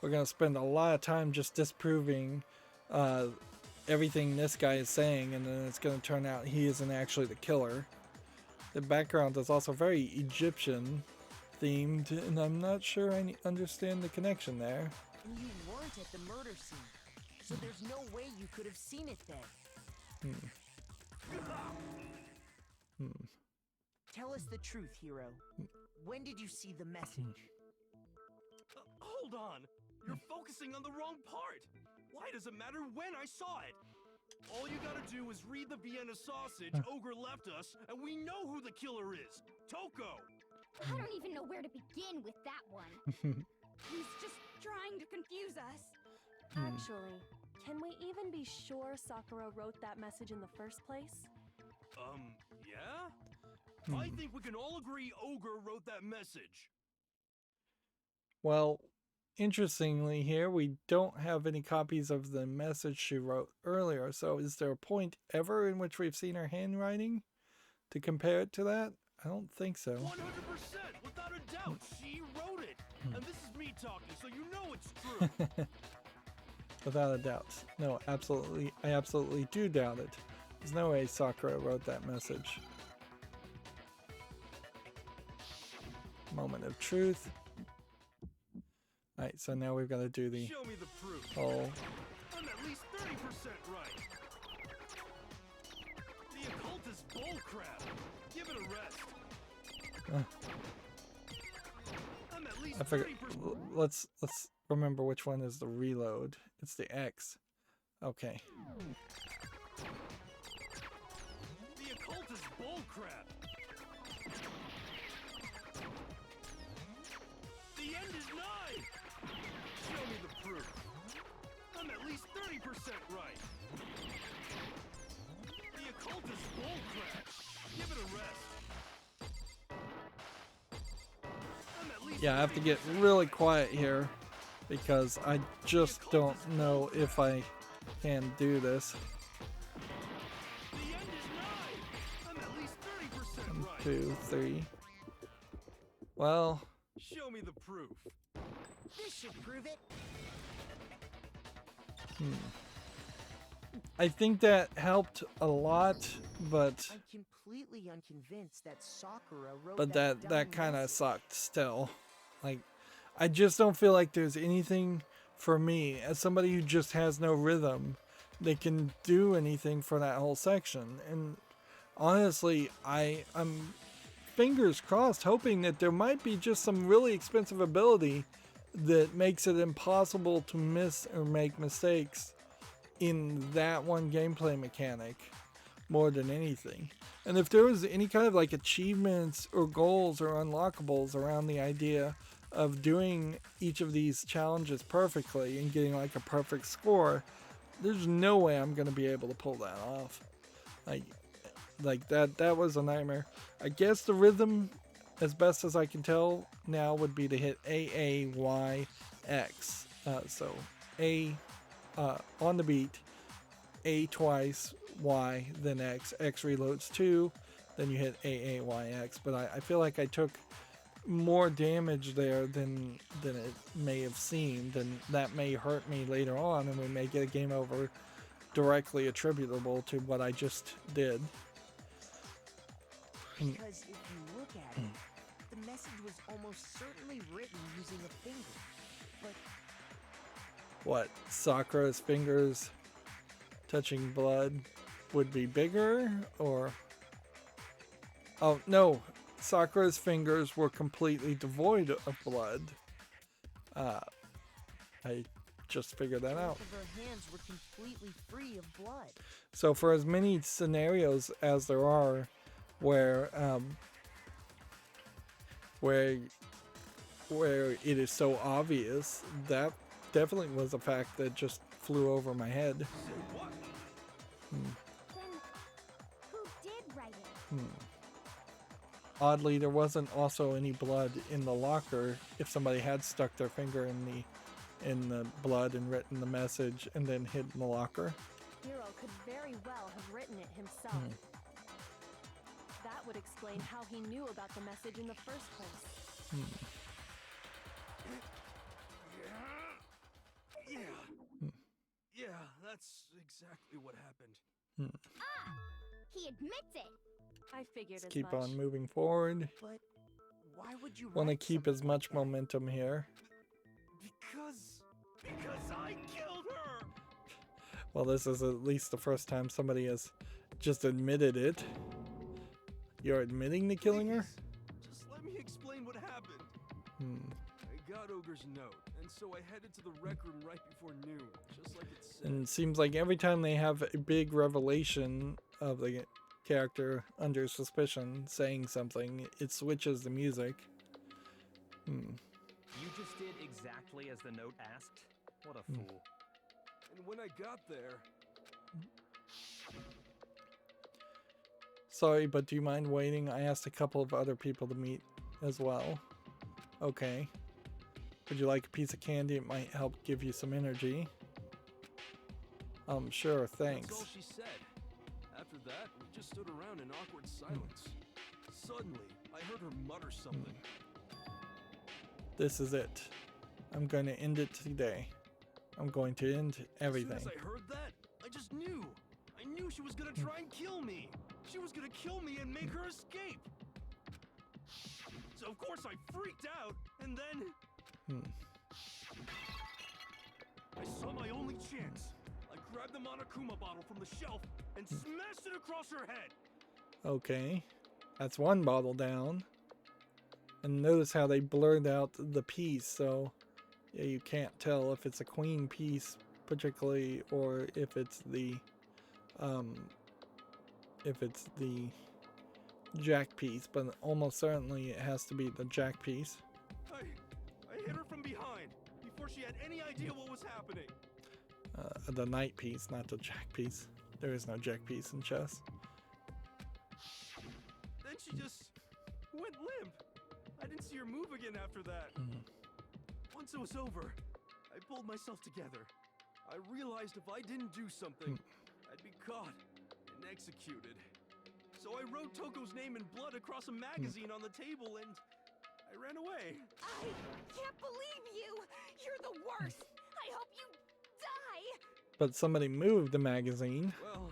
we're going to spend a lot of time just disproving everything this guy is saying, and then it's going to turn out he isn't actually the killer. The background is also very Egyptian themed, and I'm not sure I understand the connection there. And you weren't at the murder scene, so there's no way you could have seen it then. Tell us the truth, Hiro. When did you see the message? Hold on. You're focusing on the wrong part. Why does it matter when I saw it? All you gotta do is read the Vienna sausage Ogre left us, and we know who the killer is. Toko! I don't even know where to begin with that one. He's just trying to confuse us. Actually, can we even be sure Sakura wrote that message in the first place? Yeah? I think we can all agree Ogre wrote that message. Well, interestingly here, we don't have any copies of the message she wrote earlier, so is there a point ever in which we've seen her handwriting to compare it to that? I don't think so. 100%! Without a doubt, she wrote it! And this is me talking, so you know it's true! Without a doubt. No, absolutely. I absolutely do doubt it. There's no way Sakura wrote that message. Moment of truth. Alright, so now we've got to do the Show me the proof. whole... I'm at least 30% right. The occult is bullcrap. Give it a rest. I'm at least I figured. 30%. Let's remember which one is the reload. It's the X. Okay. The occult is bullcrap. The end is nigh. Show me the proof. I'm at least 30% right. The occult is bullcrap. Give it a rest. I'm at least Yeah, I have to get really quiet here because I just don't know if I can do this. The end is nigh. I'm at least 30% 1, right. 2, 3. Well, Show me the proof. This should prove it. I think that helped a lot, but I'm completely unconvinced that Sakura wrote that dying kind of message. sucked still. Like, I just don't feel like there's anything for me as somebody who just has no rhythm that can do anything for that whole section. And honestly, I'm fingers crossed hoping that there might be just some really expensive ability that makes it impossible to miss or make mistakes in that one gameplay mechanic more than anything. And if there was any kind of like achievements or goals or unlockables around the idea of doing each of these challenges perfectly and getting like a perfect score, there's no way I'm going to be able to pull that off. Like that was a nightmare. I guess the rhythm, as best as I can tell now, would be to hit AAYX. So A on the beat, A twice, Y, then X. X reloads 2, then you hit AAYX. But I feel like I took more damage there than it may have seemed, and that may hurt me later on, and we may get a game over directly attributable to what I just did. Because if you look at it, the message was almost certainly written using a finger. But What, Sakura's fingers touching blood would be bigger, or... Oh, no. Sakura's fingers were completely devoid of blood. I just figured that out. both of her hands were completely free of blood. So for as many scenarios as there are where it is so obvious, that definitely was a fact that just flew over my head. Then who did write it? Oddly, there wasn't also any blood in the locker if somebody had stuck their finger in the blood and written the message and then hidden the locker. Hiro could very well have written it himself. That would explain how he knew about the message in the first place. Yeah, that's exactly what happened. He admits it. I figured Let's as keep much. on moving forward. But why would you Want to write keep something as much like that? momentum here. Because I killed her. Well, this is at least the first time somebody has just admitted it. You're admitting to killing her? Please, just let me explain what happened. I got Ogre's note, and so I headed to the rec room right before noon, just like it said. And it seems like every time they have a big revelation of the character under suspicion saying something, it switches the music. You just did exactly as the note asked? What a fool. And when I got there, Sorry, but do you mind waiting? I asked a couple of other people to meet as well. Okay. Would you like a piece of candy? It might help give you some energy. Sure, thanks. that's all she said. After that, we just stood around in awkward silence. Suddenly, I heard her mutter something. This is it. I'm going to end it today. I'm going to end everything. As soon as I heard that, I just knew. I knew she was gonna try and kill me. She was gonna kill me and make her escape. So of course I freaked out, and then I saw my only chance. I grabbed the Monokuma bottle from the shelf and smashed it across her head. Okay. That's one bottle down. And notice how they blurred out the piece, so yeah, you can't tell if it's a queen piece particularly, or if it's the jack piece, but almost certainly it has to be the jack piece. I hit her from behind before she had any idea what was happening. The knight piece, not the jack piece. There is no jack piece in chess. Then she just went limp. I didn't see her move again after that. Once it was over, I pulled myself together. I realized if I didn't do something, I'd be caught and executed. So I wrote Toko's name in blood across a magazine on the table and I ran away. I can't believe you! You're the worst! I hope you die! But somebody moved the magazine. Well,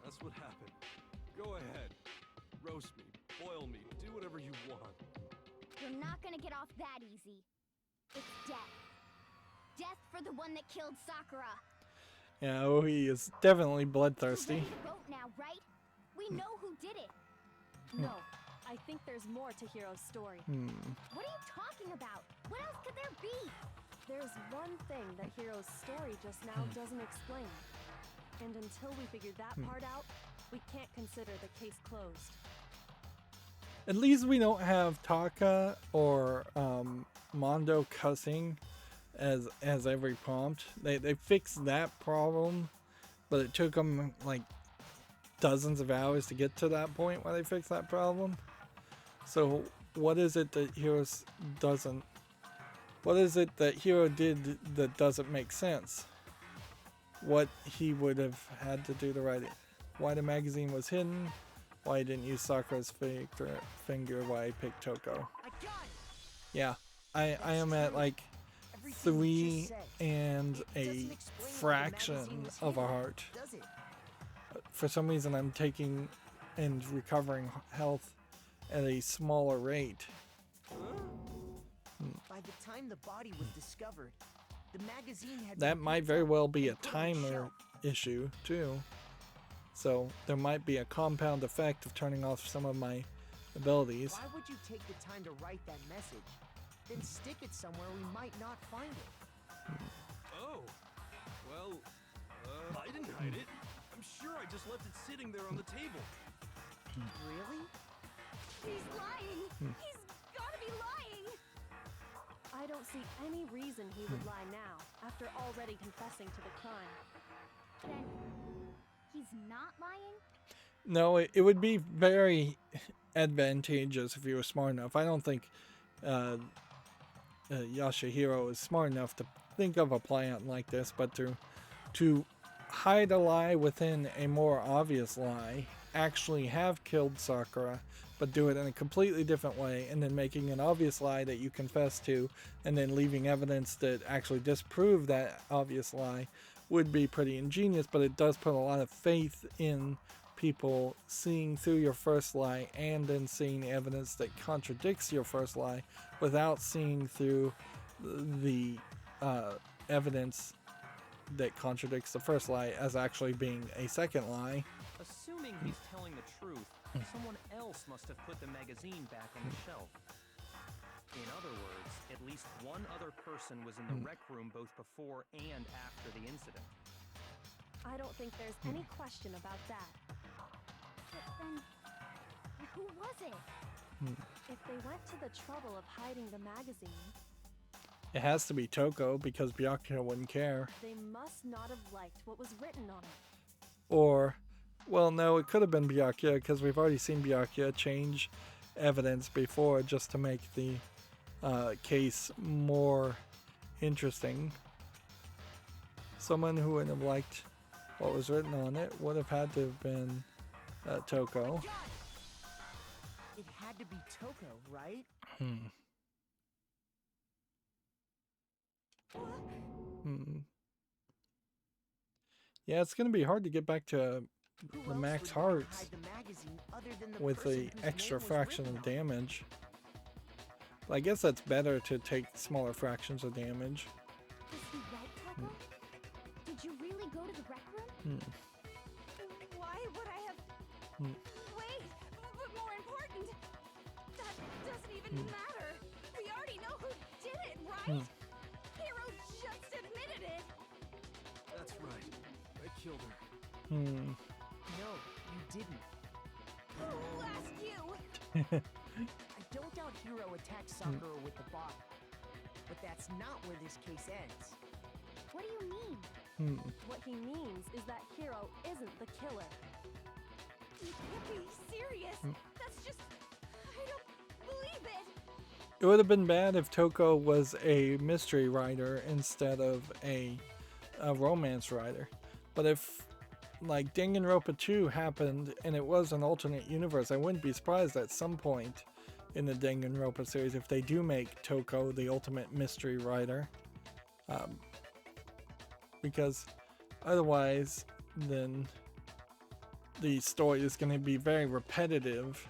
that's what happened. Go ahead. Roast me, boil me, do whatever you want. You're not gonna get off that easy. It's death. Death for the one that killed Sakura. Yeah, oh, he is definitely bloodthirsty. You're ready to vote now, right? We know who did it. No, I think there's more to Hiro's story. What are you talking about? What else could there be? There's one thing that Hiro's story just now doesn't explain. And until we figure that part out, we can't consider the case closed. At least we don't have Taka or Mondo cussing as every prompt. They fixed that problem, but it took them like dozens of hours to get to that point where they fixed that problem. So what is it that Hiro doesn't? What is it that Hiro did that doesn't make sense? What he would have had to do to write it? Why the magazine was hidden? Why he didn't use Sakura's finger? Why he picked Toko? Yeah, I am at like 3 and a fraction of a heart. For some reason, I'm taking and recovering health at a smaller rate. By the time the body was discovered, the magazine had That might very well be a timer issue too. So there might be a compound effect of turning off some of my abilities. Why would you take the time to write that message? Then stick it somewhere we might not find it. Oh, well, I didn't hide it. I'm sure I just left it sitting there on the table. Really? He's lying! He's gotta be lying! I don't see any reason he would lie now, after already confessing to the crime. Then he's not lying? No, it would be very advantageous if you were smart enough. I don't think Yashahiro is smart enough to think of a plan like this, but to hide a lie within a more obvious lie, actually have killed Sakura, but do it in a completely different way, and then making an obvious lie that you confess to, and then leaving evidence that actually disprove that obvious lie, would be pretty ingenious. But it does put a lot of faith in people seeing through your first lie and then seeing evidence that contradicts your first lie without seeing through the evidence that contradicts the first lie as actually being a second lie. Assuming he's telling the truth, someone else must have put the magazine back on the shelf. In other words, at least one other person was in the rec room both before and after the incident. I don't think there's any question about that. But then, who was it? If they went to the trouble of hiding the magazine, It has to be Toko, because Byakuya wouldn't care. they must not have liked what was written on it. Or, well, no, it could have been Byakuya, because we've already seen Byakuya change evidence before just to make the case more interesting. Someone who wouldn't have liked what was written on it would have had to have been Toko. It had to be Toko, right? Yeah, it's going to be hard to get back to Who the else max would want to hearts hide the magazine other than the with person the whose extra name was fraction written of on it? damage. But I guess that's better to take smaller fractions of damage. Was he right, Toko? Did you really go to the rec room? Why would I have... Wait! But more important, that doesn't even matter. We already know who did it, right? Hero just admitted it. That's right. I killed her. No, you didn't. Who asked you? I don't doubt Hero attacked Sakura with the bottle. But that's not where this case ends. What do you mean? What he means is that Hero isn't the killer. You can't be serious. That's just... I don't believe it. It would have been bad if Toko was a mystery writer instead of a romance writer. But if, like, Danganronpa 2 happened and it was an alternate universe, I wouldn't be surprised at some point in the Danganronpa series if they do make Toko the ultimate mystery writer. Because otherwise, then the story is going to be very repetitive.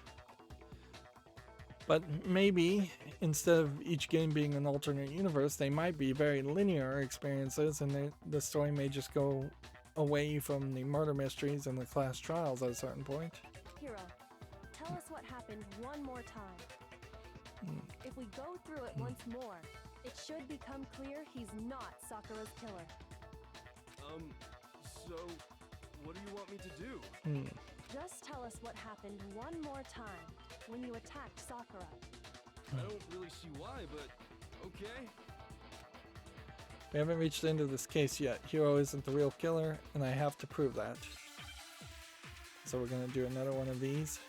But maybe instead of each game being an alternate universe, they might be very linear experiences, and the story may just go away from the murder mysteries and the class trials at a certain point. Hero, tell us what happened one more time. If we go through it once more, it should become clear he's not Sakura's killer. So, what do you want me to do? Just tell us what happened one more time when you attacked Sakura. I don't really see why, but okay. We haven't reached the end of this case yet. Hero isn't the real killer, and I have to prove that. So we're going to do another one of these.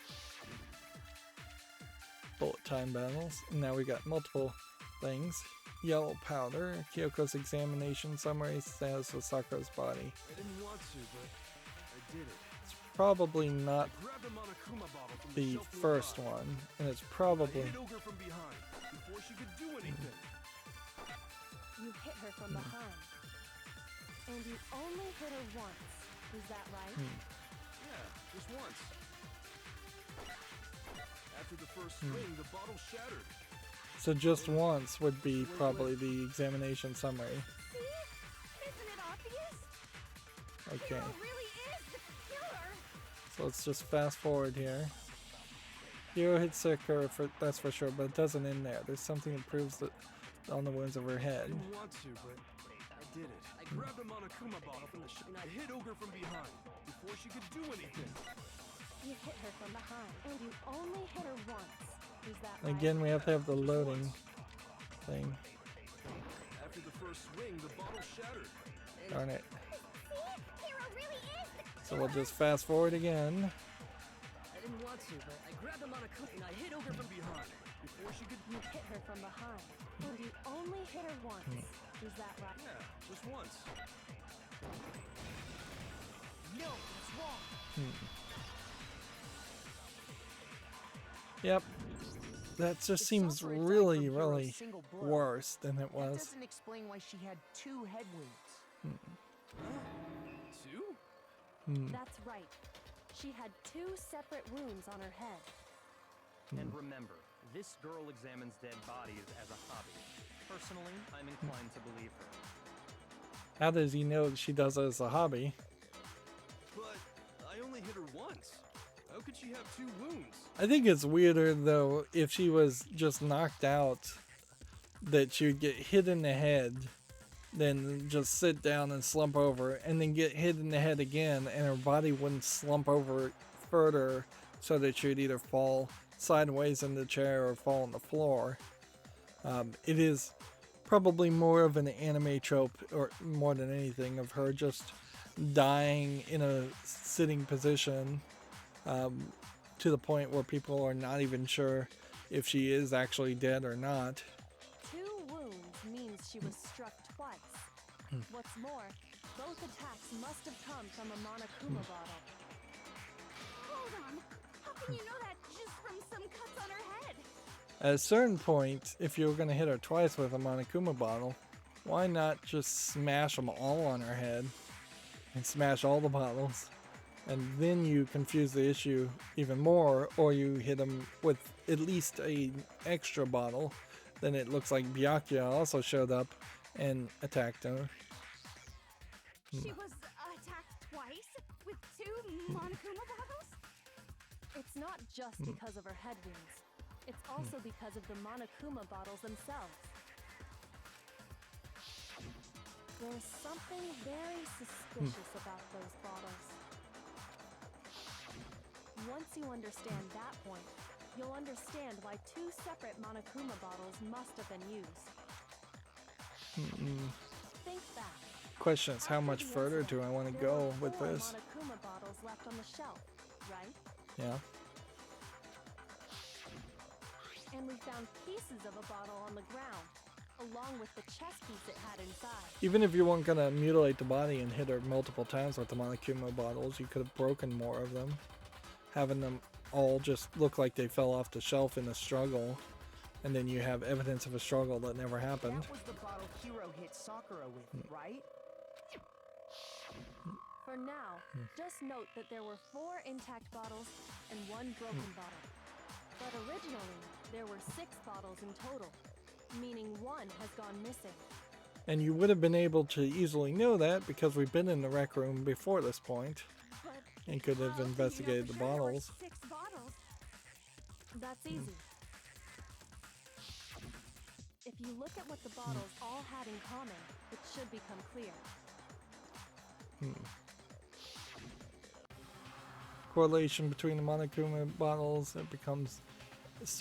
Bullet time battles. And now we got multiple things. Yellow powder. Kyoko's examination summary status of Sakura's body. I didn't want to, but I did it. It's probably not Grabbed a Monokuma bottle from the shelf first nearby. one, and it's I probably... hit Ogre from behind before she could do anything. You hit her from behind. And you only hit her once. Is that right? Yeah, just once. After the first swing, the bottle shattered. So just once would be probably the examination summary. See? Isn't it obvious? Okay, Hero really is the killer. so let's just fast forward here. Hero hits Sakura, that's for sure, but it doesn't end there. There's something that proves that on the wounds of her I head. didn't want to, but I did it. I grabbed a Monokuma bottle from the shelf and I hit Ogre from behind before she could do anything. You hit her from behind. And you only hit her once. Is that right? Again, we have to have the loading thing. After the first swing, the bottle shattered. Darn it. See? Hero really is the So we'll just fast forward again. I didn't want to, but I grabbed a Monokuma and I hit Ogre from behind before she could... You hit her from behind. And you only hit her once. Is that right? Yeah, just once. No, that's wrong. Yep. That just seems Sakura died really, from Hero's really single blow. worse than it That was. doesn't explain why she had 2 head wounds. Two? That's right. She had 2 separate wounds on her head. And remember, this girl examines dead bodies as a hobby. Personally, I'm inclined to believe her. How does he know that she does it as a hobby? But I only hit her once. How could she have 2 wounds? I think it's weirder though if she was just knocked out, that she would get hit in the head, then just sit down and slump over, and then get hit in the head again, and her body wouldn't slump over further so that she would either fall sideways in the chair or fall on the floor. It is probably more of an anime trope, or more than anything, of her just dying in a sitting position, to the point where people are not even sure if she is actually dead or not. 2 wounds means she was struck twice. What's more, both attacks must have come from a Monokuma bottle. Hold on. How can you know that just from some cuts on her head? At a certain point, if you were going to hit her twice with a Monokuma bottle, why not just smash them all on her head and smash all the bottles? And then you confuse the issue even more, or you hit them with at least an extra bottle. Then it looks like Byakuya also showed up and attacked her. She was attacked twice with 2 Monokuma bottles? It's not just because of her head wounds. It's also because of the Monokuma bottles themselves. There's something very suspicious about those bottles. Once you understand that point, you'll understand why 2 separate Monokuma bottles must have been used. Think back. Question is, how much further do I want to go with There were this? 4 Monokuma bottles left on the shelf, right? Yeah. And we found pieces of a bottle on the ground, along with the chess piece it had inside. Even if you weren't gonna mutilate the body and hit her multiple times with the Monokuma bottles, you could have broken more of them, having them all just look like they fell off the shelf in a struggle, and then you have evidence of a struggle that never happened. That was the bottle Hiro hit Sakura with, right? For now, just note that there were 4 intact bottles and 1 broken bottle. But originally, there were 6 bottles in total, meaning 1 has gone missing. And you would have been able to easily know that because we've been in the rec room before this point and could have investigated the bottles. 6 bottles. That's easy. If you look at what the bottles all had in common, it should become clear. Correlation between the Monokuma bottles,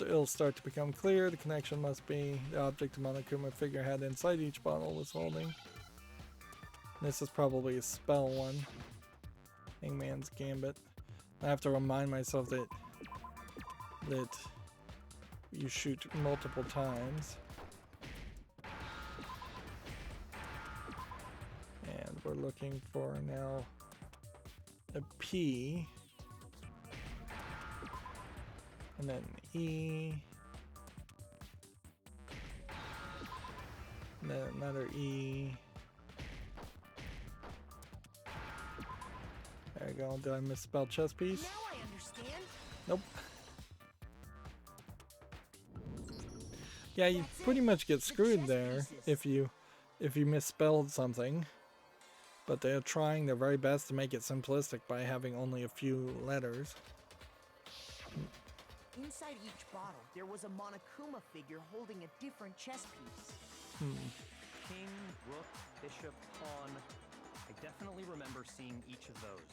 it'll start to become clear. The connection must be the object the Monokuma figure had inside each bottle was holding. This is probably a spell one. Hangman's Gambit. I have to remind myself that you shoot multiple times. And we're looking for now a P. And then E. And then another E. There you go. Did I misspell chess piece? Now I understand. Nope. Yeah, you pretty much get screwed there if you misspelled something. But they're trying their very best to make it simplistic by having only a few letters. Inside each bottle, there was a Monokuma figure holding a different chess piece. King, rook, bishop, pawn. I definitely remember seeing each of those.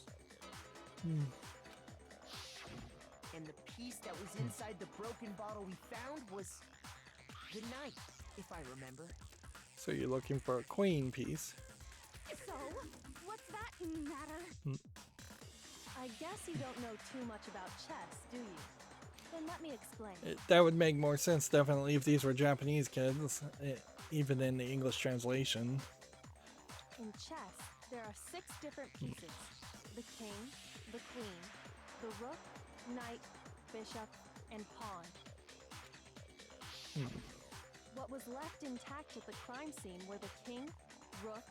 And the piece that was inside the broken bottle we found was the knight, if I remember. So you're looking for a queen piece. So, what's that matter? I guess you don't know too much about chess, do you? Then let me explain. That would make more sense, definitely, if these were Japanese kids, even in the English translation. In chess, there are 6 different pieces. The king, the queen, the rook, knight, bishop, and pawn. What was left intact at the crime scene were the king, rook,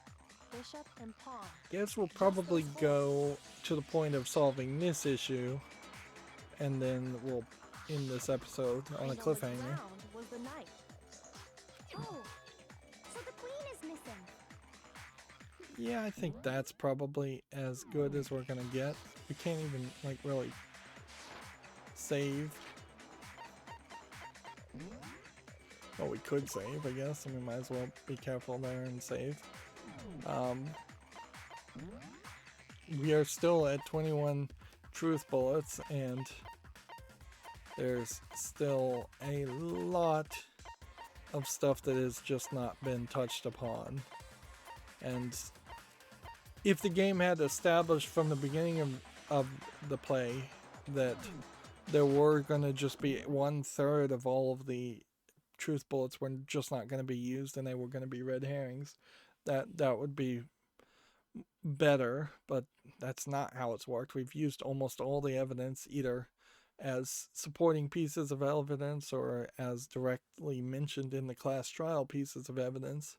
bishop, and pawn. Guess we'll probably go to the point of solving this issue, and then we'll end this episode on a cliffhanger. Was the knight. Oh, so the queen is missing. Yeah, I think that's probably as good as we're gonna get. We can't even, like, really save. Well, we could save, I guess, and we might as well be careful there and save. We are still at 21 truth bullets, and there's still a lot of stuff that has just not been touched upon. And if the game had established from the beginning of the play that there were going to just be 1/3 of all of the truth bullets were just not going to be used and they were going to be red herrings, that would be better, but that's not how it's worked. We've used almost all the evidence either as supporting pieces of evidence or as directly mentioned in the class trial pieces of evidence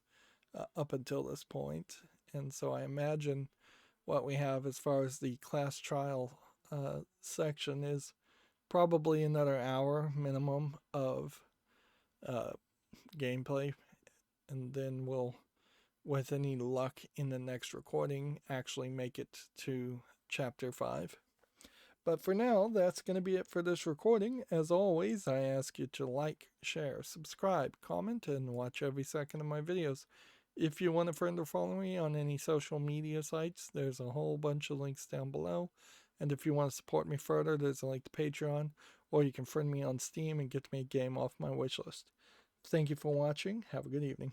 up until this point. And so I imagine what we have as far as the class trial section is probably another hour minimum of gameplay, and then we'll, with any luck in the next recording, actually make it to chapter 5. But for now, that's going to be it for this recording. As always, I ask you to like, share, subscribe, comment, and watch every second of my videos. If you want to friend or follow me on any social media sites, there's a whole bunch of links down below. And if you want to support me further, there's a link to Patreon, or you can friend me on Steam and get me a game off my wishlist. Thank you for watching. Have a good evening.